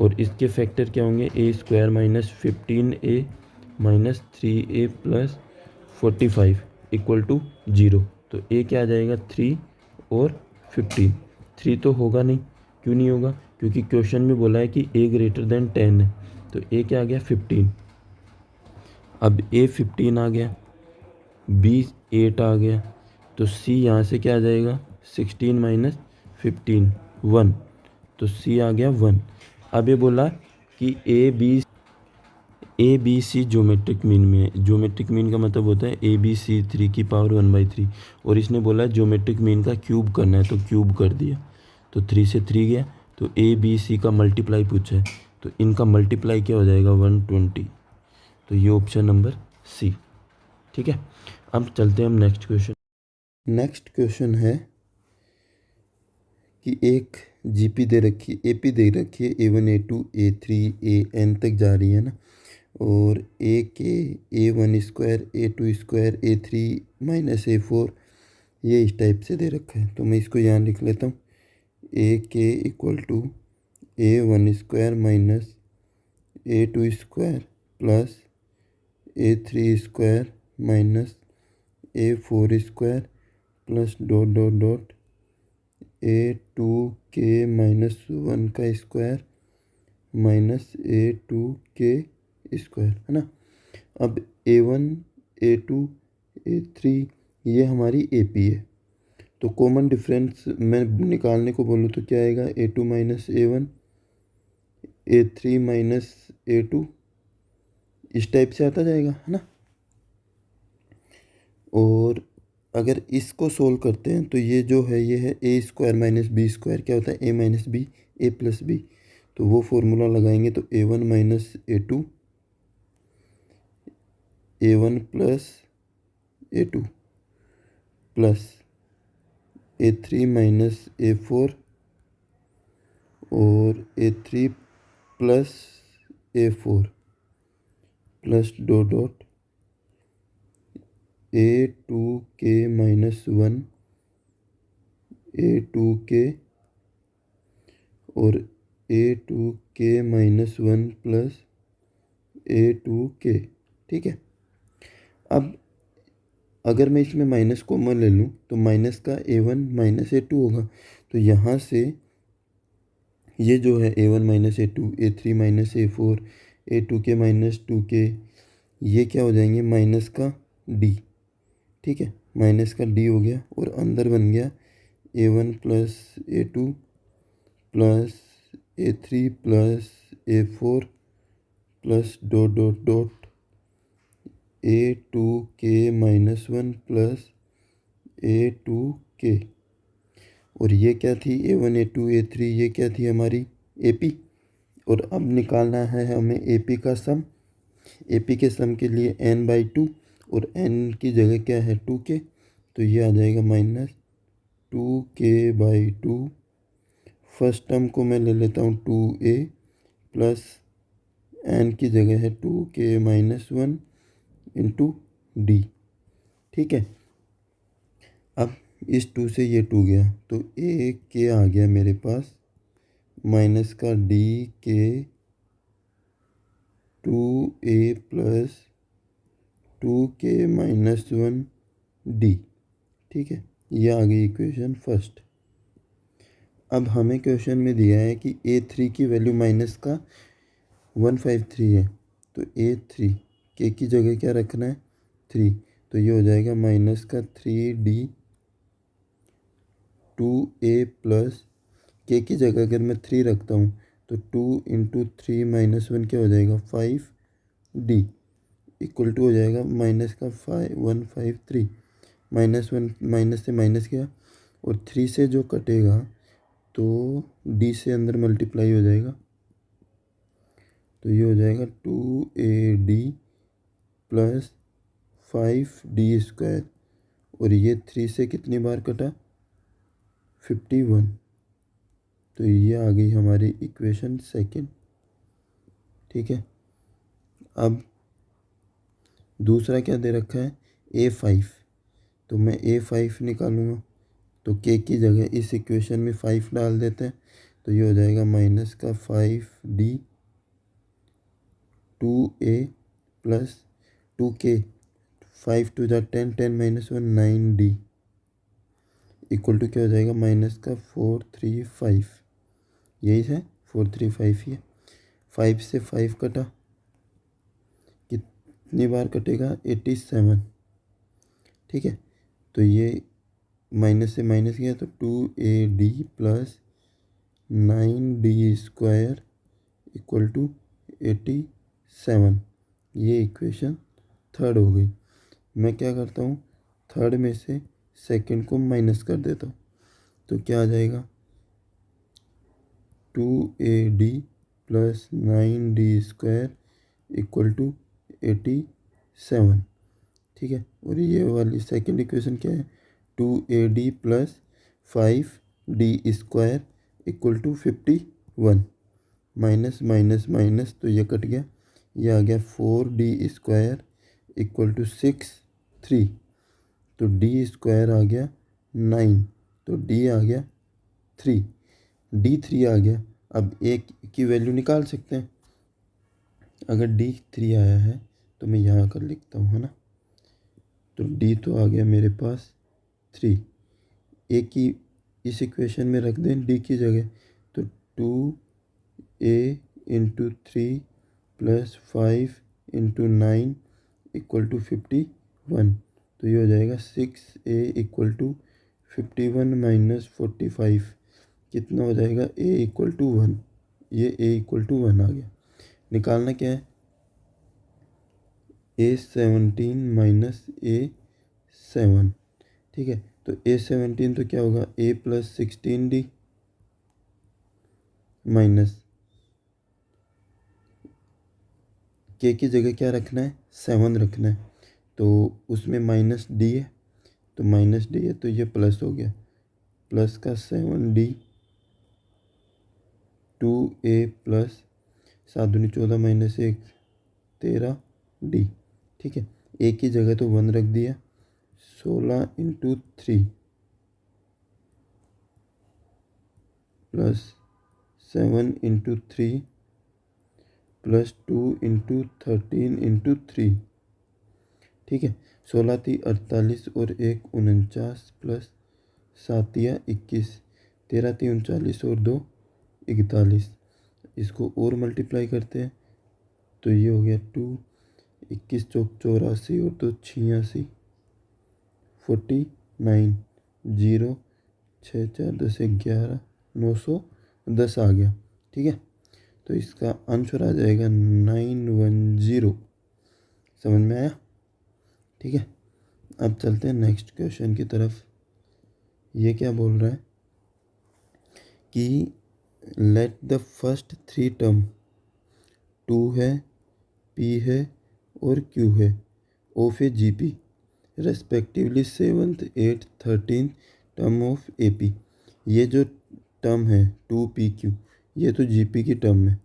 और इसके फैक्टर क्या होंगे, a square minus 15a minus 3a plus 45 equal to 0। तो a क्या आ जाएगा 3 और 15। 3 तो होगा नहीं, क्यों नहीं होगा, क्योंकि क्वेश्चन में बोला है कि a ग्रेटर देन 10 है। तो a क्या आ गया 15। अब a 15 आ गया, b 8 आ गया, तो c यहाँ से क्या आ जाएगा 16 माइनस 15 1। तो c आ गया 1। अब ये बोला कि A B C geometric mean में है। ज्योमेट्रिक मीन का मतलब होता है ए बी सी 3 की पावर 1/3। और इसने बोला ज्योमेट्रिक मीन का क्यूब करना है, तो क्यूब कर दिया। तो 3 से 3 गया, तो ए बी सी का मल्टीप्लाई पूछा है, तो इनका मल्टीप्लाई क्या हो जाएगा 120। तो ये ऑप्शन नंबर सी। ठीक है, अब चलते हैं हम नेक्स्ट क्वेश्चन। नेक्स्ट क्वेश्चन है कि एक जीपी दे रखी है, एपी दे रखी है, A1 A2 A3 AN तक जा रही है ना। और ए के A1 square A2 square A3 minus A4 ये इस टाइप से दे रखा है। तो मैं इसको यहाँ लिख लेता हूँ, ए के equal to A1 square minus A2 square plus A3 square minus A4 square plus dot dot dot A2k minus 1 का स्क्वायर माइनस A2k स्क्वायर, है ना। अब A1 A2 A3 ये हमारी AP है। तो कॉमन डिफरेंस मैं निकालने को बोलूँ तो क्या आएगा, A2 minus A1 A3 minus A2 इस टाइप से आता जाएगा, है ना। और अगर इसको सोल्व करते हैं तो ये जो है ये है ए स्क्वायर माइनस बी स्क्वायर, क्या होता है ए minus B A plus B. तो वो फॉर्मूला लगाएंगे तो A1 minus A2 A1 plus A2 plus A3 minus A4 और A3 plus A4 plus dot dot A2k minus 1 A2k और A2k माइनस 1 प्लस A2k। ठीक है, अब अगर मैं इसमें माइनस कॉमन ले लूँ तो माइनस का A1 माइनस A2 होगा। तो यहाँ से ये जो है A1 minus A2 A3 minus A4 A2k minus 2k ये क्या हो जाएंगे माइनस का D। ठीक है, माइनस का D हो गया और अंदर बन गया A1 plus A2 plus A3 plus A4 plus dot dot dot A2k minus 1 plus A2k। और ये क्या थी A1 A2 A3 ये क्या थी हमारी AP। और अब निकालना है हमें AP का सम। AP के सम के लिए n/2 और n की जगह क्या है 2k। तो ये आ जाएगा माइनस 2k/2। फर्स्ट टर्म को मैं ले लेता हूँ 2a प्लस एन की जगह है 2k-1 इंटू डी। ठीक है, अब इस 2 से ये 2 गया तो ए के आ गया मेरे पास माइनस का डी के 2a प्लस 2k-1 डी। ठीक है, ये आ गई इक्वेशन फर्स्ट। अब हमें क्वेश्चन में दिया है कि a3 की वैल्यू माइनस का 153 है, तो a3 के की जगह क्या रखना है 3, तो ये हो जाएगा माइनस का 3d 2a प्लस के की जगह अगर मैं 3 रखता हूँ तो 2 इंटू 3-1 क्या हो जाएगा 5d इक्वल टू हो जाएगा माइनस का 153। -1 माइनस से माइनस गया और 3 से जो कटेगा तो d से अंदर मल्टीप्लाई हो जाएगा, तो ये हो जाएगा 2ad प्लस 5d² और ये 3 से कितनी बार कटा 51, तो ये आ गई हमारी इक्वेशन सेकंड। ठीक है, अब दूसरा क्या दे रखा है a5, तो मैं a5 निकालूंगा तो k की जगह इस इक्वेशन में 5 डाल देते हैं, तो ये हो जाएगा माइनस का 5d 2a plus 2k 5 to जा 10 10-1 9d इक्वल टू क्या हो जाएगा माइनस का 435, यही है 435 ही है। 5 से 5 कटा, कितनी बार कटेगा 87। ठीक है, तो ये माइनस से माइनस गया तो 2ad plus 9d² equal to 87, ये इक्वेशन थर्ड हो गई। मैं क्या करता हूँ थर्ड में से सेकंड को माइनस कर देता हूँ, तो क्या आ जाएगा 2ad plus 9d² equal to 87। ठीक है, और ये वाली सेकंड इक्वेशन क्या है 2ad plus 5d² equal to 51, minus minus minus तो ये कट गया, ये आ गया 4d² इक्वल टू 63, तो d² आ गया 9, तो d आ गया 3, d3 आ गया। अब एक की वैल्यू निकाल सकते हैं, अगर d3 आया है तो मैं यहाँ कर लिखता हूँ, है ना, तो d तो आ गया मेरे पास 3, a की इस इक्वेशन में रख दें d की जगह, तो 2a into 3 plus 5 into 9 equal to 51, तो ये हो जाएगा 6a इक्वल टू 51 माइनस 45, कितना हो जाएगा a इक्वल टू 1, ये a इक्वल टू 1 आ गया। निकालना क्या है a17 माइनस a7। ठीक है, तो a17 तो क्या होगा a plus 16d minus k की जगह क्या रखना है 7 रखना है, तो उसमें माइनस d है, तो माइनस d है तो ये प्लस हो गया, प्लस का 7d 2a प्लस 7 दूनी 14 माइनस 1 13d। ठीक है, a की जगह तो 1 रख दिया, 16 into 3 plus 7 into 3 plus 2 into 13 into 3। ठीक है, 16 थी 48 और 1 49 प्लस 7 या 21, 13 थी 39 और 2 41, इसको और मल्टीप्लाई करते हैं तो ये हो गया 2 21 चौक 84 और 2 86 49 0 6 4 10 11 910 आ गया। ठीक है, तो इसका आंसर आ जाएगा 910। समझ में आया? ठीक है, अब चलते हैं नेक्स्ट क्वेश्चन की तरफ। ये क्या बोल रहा है कि लेट द फर्स्ट 3 टर्म 2 है, p है और q है of A GP respectively 7th 8th 13th term of AP. ये जो टर्म है 2pq, ये तो जीपी की टर्म है,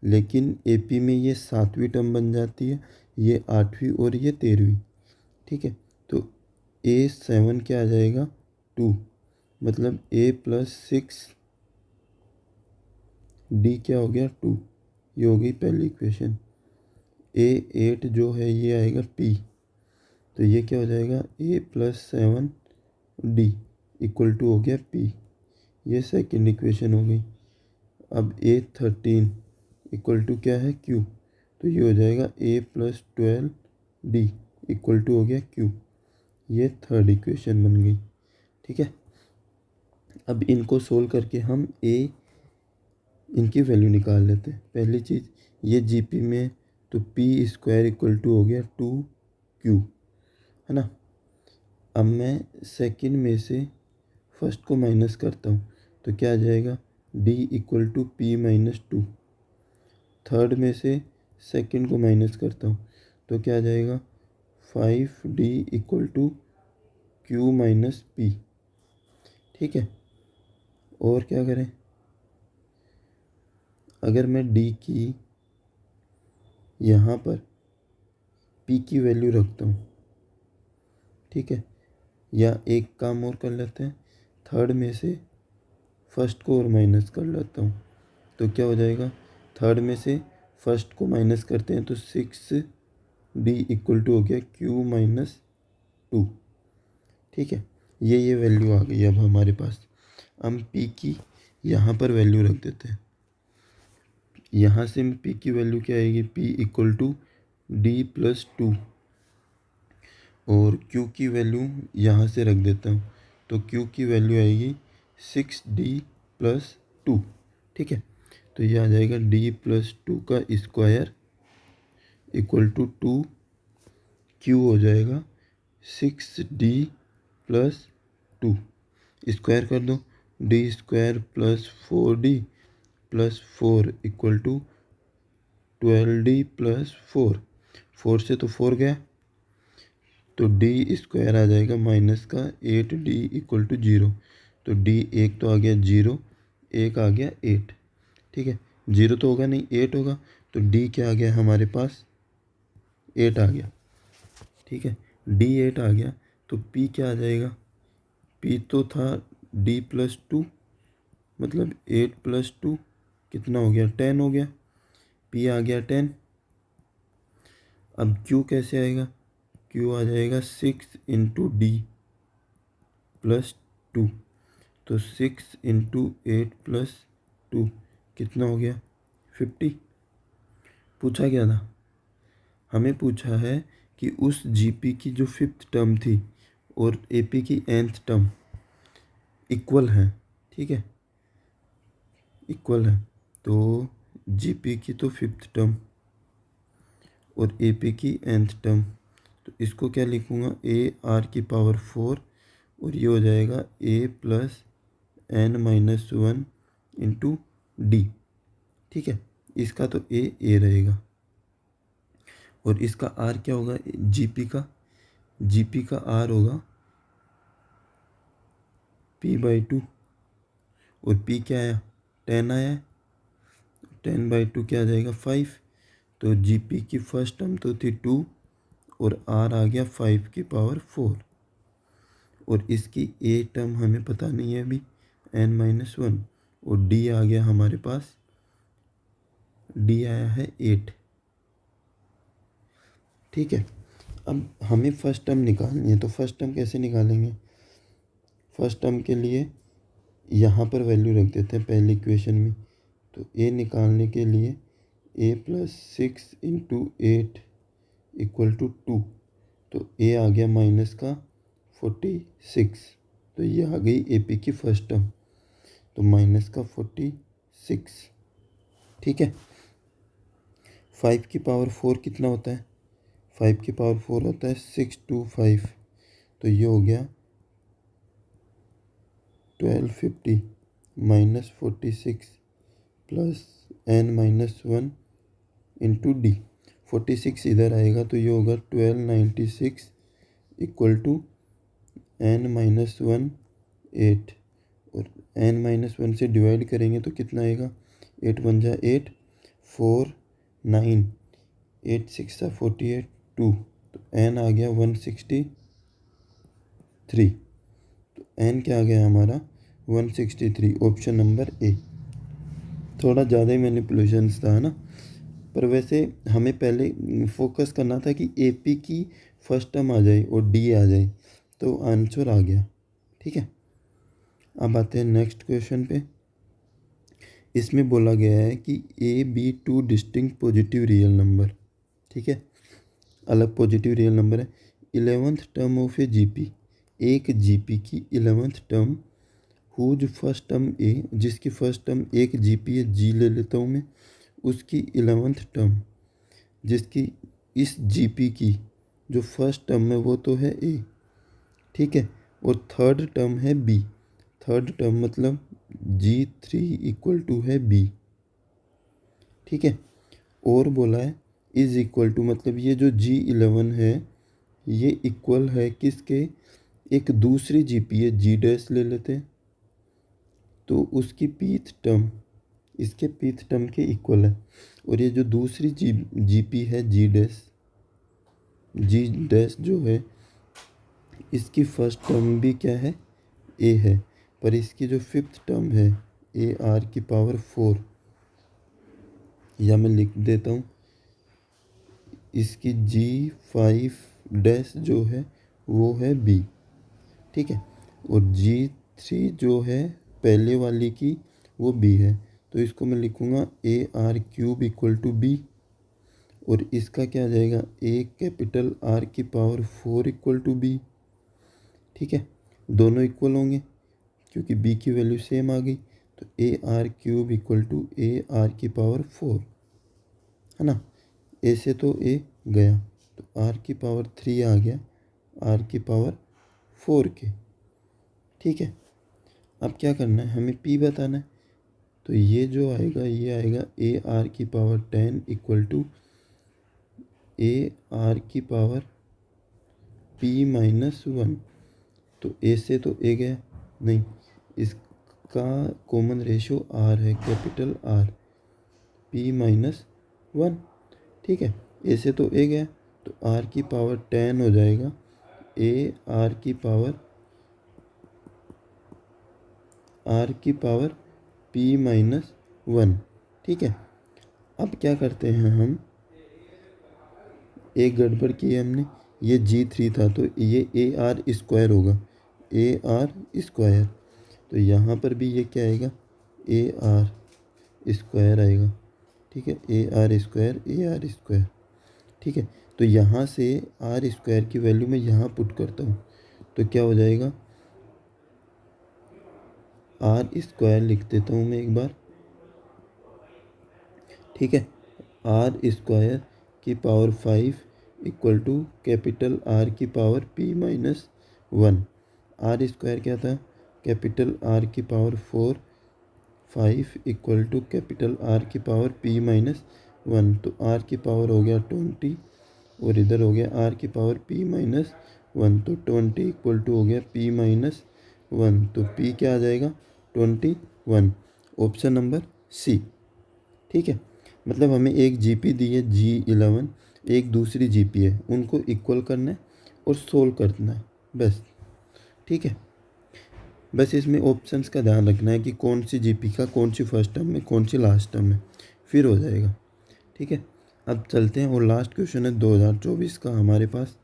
लेकिन एपी में ये 7वीं टर्म बन जाती है, ये 8वीं और ये 13वीं। ठीक है, तो A7 क्या आ जाएगा 2, मतलब A+6 D क्या हो गया 2, ये हो गई पहली इक्वेशन। A8 जो है ये आएगा P, तो ये क्या हो जाएगा A+7 D इक्वल टू हो गया P, ये सेकंड इक्वेशन हो गई। अब A13 इक्वल टू क्या है Q, तो ये हो जाएगा A+12 D इक्वल टू हो गया Q, ये थर्ड इक्वेशन बन गई। ठीक है, अब इनको सोल्व करके हम इनकी वैल्यू निकाल लेते हैं। पहली चीज़ ये GP में, तो P² इक्वल टू हो गया 2Q, है ना। अब मैं सेकंड में से फर्स्ट को माइनस करता हूँ, तो क्या आ जाएगा D equal to P-2। Third में से सेकंड को माइनस करता हूँ, तो क्या आ जाएगा 5D इक्वल टू Q-P। ठीक है, और क्या करें, अगर मैं D की यहाँ पर P की वैल्यू रखता हूँ, ठीक है, या एक काम और कर लेते हैं, थर्ड में से फर्स्ट को और माइनस कर लेता हूँ, तो क्या हो जाएगा, थर्ड में से फर्स्ट को माइनस करते हैं तो 6D इक्वल टू हो गया Q-2। ठीक है, ये वैल्यू आ गई अब हमारे पास। हम P की यहाँ पर वैल्यू रख देते हैं, यहाँ से P की वैल्यू क्या आएगी, P इक्वल टू D+2, और Q की वैल्यू यहाँ से रख देता हूँ, तो Q की वैल्यू आएगी 6D+2। ठीक है, तो ये आ जाएगा D+2 का स्क्वायर इक्वल टू 2, Q हो जाएगा 6D+2, स्क्वायर कर दो, D² + 4D+4 equal to 12D+4, 4 से तो 4 गया, तो D² आ जाएगा माइनस का 8D इक्वल टू 0, तो D एक तो आ गया 0, एक आ गया 8। ठीक है, 0 तो होगा नहीं, 8 होगा, तो D क्या आ गया हमारे पास 8 आ गया। ठीक है, D8 आ गया, तो P क्या आ जाएगा, P तो था D+2, मतलब 8+2 कितना हो गया 10 हो गया, P आ गया 10। अब Q कैसे आएगा, Q आ जाएगा 6 × D+2, तो 6 × 8+2 कितना हो गया 50। पूछा क्या था, हमें पूछा है कि उस GP की जो 5th टर्म थी और AP की nth टर्म इक्वल है। ठीक है, इक्वल है, तो GP की तो 5th टर्म और AP की nth टर्म, तो इसको क्या लिखूँगा AR⁴, और ये हो जाएगा A+n-1 × D। ठीक है, इसका तो A रहेगा, और इसका R क्या होगा, GP का R होगा P/2, और P क्या आया 10 आया है, 10/2 क्या आ जाएगा 5, तो GP की फर्स्ट टर्म तो थी 2 और R आ गया 5⁴, और इसकी A टर्म हमें पता नहीं है अभी n-1, और D आ गया हमारे पास, D आया है 8। ठीक है, अब हमें फर्स्ट टर्म निकालनी है, तो फर्स्ट टर्म कैसे निकालेंगे, फर्स्ट टर्म के लिए यहाँ पर वैल्यू रख देते हैं पहली इक्वेशन में, तो A निकालने के लिए A+6 × 8 इक्वल टू 2, तो A आ गया माइनस का 46, तो ये आ गई AP की फर्स्ट टर्म, तो माइनस का 46। ठीक है, 5⁴ कितना होता है, 5⁴ होता है 625, तो ये हो गया 1250 - 46 + n-1 × D। 46 इधर आएगा, तो ये होगा 1296 इक्वल टू n-1 8, और n-1 से डिवाइड करेंगे तो कितना आएगा, 8 × 1 = 8, 4 9 8 6 48 2, तो n आ गया 163। तो n क्या आ गया हमारा 163, ऑप्शन नंबर ए। थोड़ा ज़्यादा ही मैनिपुलेशंस था ना, पर वैसे हमें पहले फोकस करना था कि AP की फर्स्ट टर्म आ जाए और D आ जाए, तो आंसर आ गया। ठीक है, अब आते हैं नेक्स्ट क्वेश्चन पे। इसमें बोला गया है कि AB 2 distinct positive real number. ठीक है, अलग पॉजिटिव रियल नंबर है। 11th term of a GP, एक GP की 11th टर्म हुज फर्स्ट टर्म ए, जिसकी फर्स्ट टर्म एक GP है, G ले लेता हूँ मैं, उसकी 11th टर्म, जिसकी इस GP की जो फर्स्ट टर्म है वो तो है A। ठीक है, और थर्ड टर्म है B। थर्ड टर्म मतलब G3 इक्वल टू है B। ठीक है, और बोला है इज इक्वल टू, मतलब ये जो G11 है ये इक्वल है किसके, एक दूसरी GP है G डैश ले लेते हैं, तो उसकी पीथ टर्म इसके पीथ टर्म के इक्वल है। और ये जो दूसरी GP है G डैश जो है, इसकी फर्स्ट टर्म भी क्या है, A है, पर इसकी जो फिफ्थ टर्म है AR⁴, या मैं लिख देता हूँ, इसकी G5 डैश जो है वो है B। ठीक है, और G3 जो है पहले वाली की वो B है, तो इसको मैं लिखूँगा AR³ इक्वल टू B। और इसका क्या आ जाएगा, A⁴ इक्वल टू B। ठीक है, दोनों इक्वल होंगे क्योंकि B की वैल्यू सेम आ गई, तो AR³ इक्वल टू AR⁴ है ना। A से तो A गया, तो R⁴ आ गया R⁴ के। ठीक है, अब क्या करना है, हमें P बताना है, तो ये जो आएगा ये आएगा AR⁴ equal to AR⁴ P-1। तो A से तो A गया नहीं, इसका कॉमन रेशियो R है, कैपिटल R, P-1। ठीक है, A से तो A गया, तो R⁴ हो जाएगा R⁴ P-1। ठीक है, अब क्या करते हैं हम, एक गड़बड़ की है हमने, ये G3 था तो ये AR² होगा, AR², तो यहाँ पर भी ये क्या आएगा, AR² आएगा। ठीक है, AR²। ठीक है, तो यहाँ से R² की वैल्यू मैं यहाँ पुट करता हूँ, तो क्या हो जाएगा, R² लिख देता हूँ मैं एक बार। ठीक है, R² की power 5 equal to capital R⁴ P-1। R² क्या था, capital R⁴ 5 equal to capital R⁴ P-1। तो R⁴ हो गया 20 और इधर हो गया R⁴ P-1, तो 20 इक्वल टू हो गया P-1, तो P क्या आ जाएगा 21, ऑप्शन नंबर C। ठीक है, मतलब हमें एक GP दी है G11, एक दूसरी GP है, उनको इक्वल करना है और सोल्व करना है बस। ठीक है, बस इसमें ऑप्शंस का ध्यान रखना है कि कौन सी GP का कौन सी फर्स्ट टर्म में कौन सी लास्ट टर्म में, फिर हो जाएगा। ठीक है, अब चलते हैं, और लास्ट क्वेश्चन है 2024 का हमारे पास।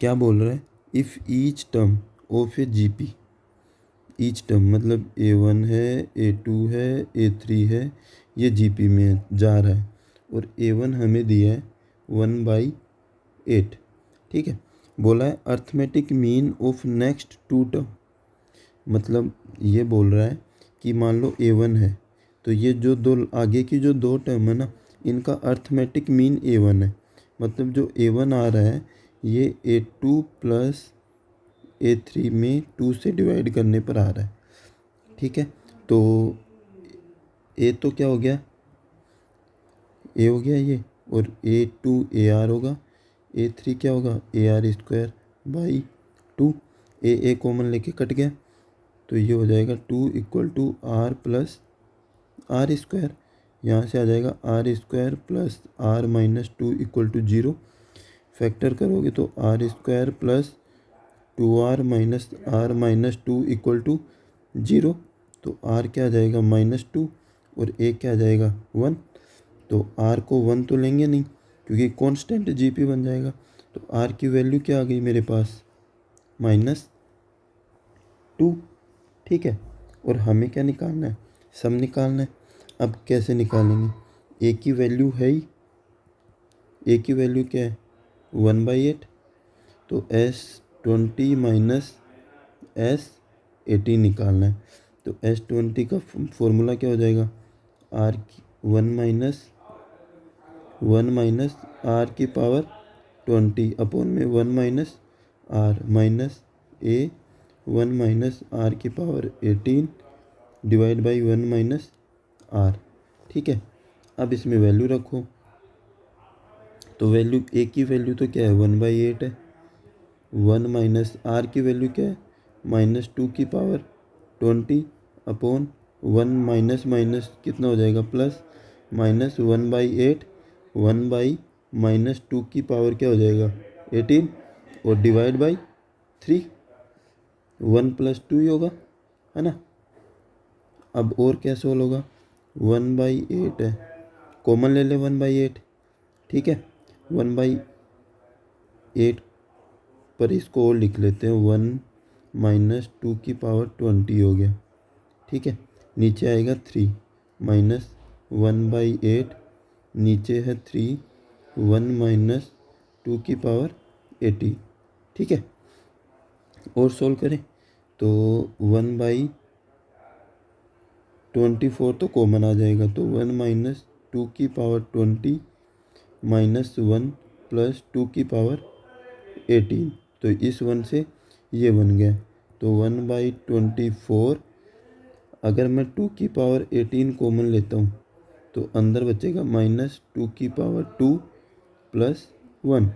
क्या बोल रहा है, if each term of a GP, each term मतलब A1 है, A2 है, A3 है, ये GP में जा रहा है, और A1 हमें दिया है 1/8। ठीक है, बोला है arithmetic mean of next 2 term, मतलब ये बोल रहा है कि मान लो A1 है, तो ये जो दो आगे की जो 2 टर्म है ना, इनका अर्थमेटिक मीन A1 है, मतलब जो A1 आ रहा है ये A2 प्लस A3 में 2 से डिवाइड करने पर आ रहा है। ठीक है, तो A तो क्या हो गया, A हो गया ये, और A2 AR होगा, A3 क्या होगा AR²/2, A कॉमन लेके कट गया, तो ये हो जाएगा 2 equal to R plus R²। यहाँ से आ जाएगा R square plus R minus 2 equal to 0। Factor करोगे तो R square plus 2r - 2 equal to 0। तो r क्या आ जाएगा -2 और a क्या आ जाएगा 1। तो r को 1 तो लेंगे नहीं क्योंकि कांस्टेंट जीपी बन जाएगा। तो r की वैल्यू क्या आ गई मेरे पास -2। ठीक है, और हमें क्या निकालना है, सम निकालना है। अब कैसे निकालेंगे, a की वैल्यू है ही, a की वैल्यू क्या है 1/8। तो S20 माइनस S18 निकालना है। तो S20 का फॉर्मूला क्या हो जाएगा, वन माइनस आर की पावर 20 अपॉन में 1 minus R minus A 1 minus R की power 18 divide by 1 minus R. ठीक है, अब इसमें वैल्यू रखो। तो वैल्यू ए की वैल्यू तो क्या है 1/8 है। 1 माइनस आर की वैल्यू क्या है -2 की पावर 20 अपॉन 1 माइनस माइनस कितना हो जाएगा प्लस -1/8 1 बाई -2 की पावर क्या हो जाएगा 18 और डिवाइड बाई 3। 1 + 2 ही होगा, है ना। अब और क्या सोल्व होगा, 1/8 है, कॉमन ले ले 1/8। ठीक है, 1/8 पर इसको और लिख लेते हैं 1 माइनस 2 की पावर 20 हो गया। ठीक है, नीचे आएगा 3 माइनस 1/8 नीचे है 3 1 माइनस 2 की पावर 80। ठीक है, और सोल्व करें तो 1/24 तो कॉमन आ जाएगा। तो 1 माइनस 2 की पावर 20 माइनस 1 प्लस 2 की पावर 18। तो इस 1 से ये बन गया। तो 1/24 अगर मैं 2 की पावर 18 कॉमन लेता हूँ तो अंदर बचेगा -2 की पावर 2 प्लस 1।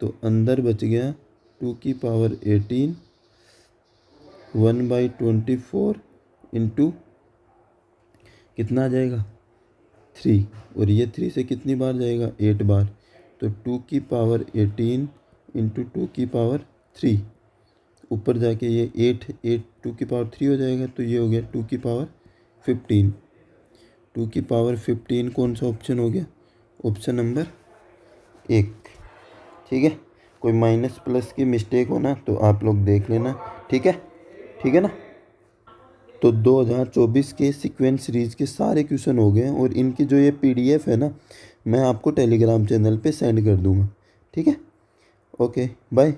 तो अंदर बच गया 2 की पावर 18 1/24 इंटू कितना आ जाएगा 3, और ये 3 से कितनी बार जाएगा 8 बार। तो 2 की पावर 18 इंटू 2 की पावर 3, ऊपर जाके ये 8 2 की पावर 3 हो जाएगा। तो ये हो गया 2 की पावर 15। 2 की पावर 15 कौन सा ऑप्शन हो गया, ऑप्शन नंबर 1। ठीक है, कोई माइनस प्लस की मिस्टेक हो ना तो आप लोग देख लेना। ठीक है ना। तो 2024 के सीक्वेंस सीरीज के सारे क्वेश्चन हो गए और इनकी जो ये PDF है ना, मैं आपको टेलीग्राम चैनल पे सेंड कर दूंगा। ठीक है, ओके बाय।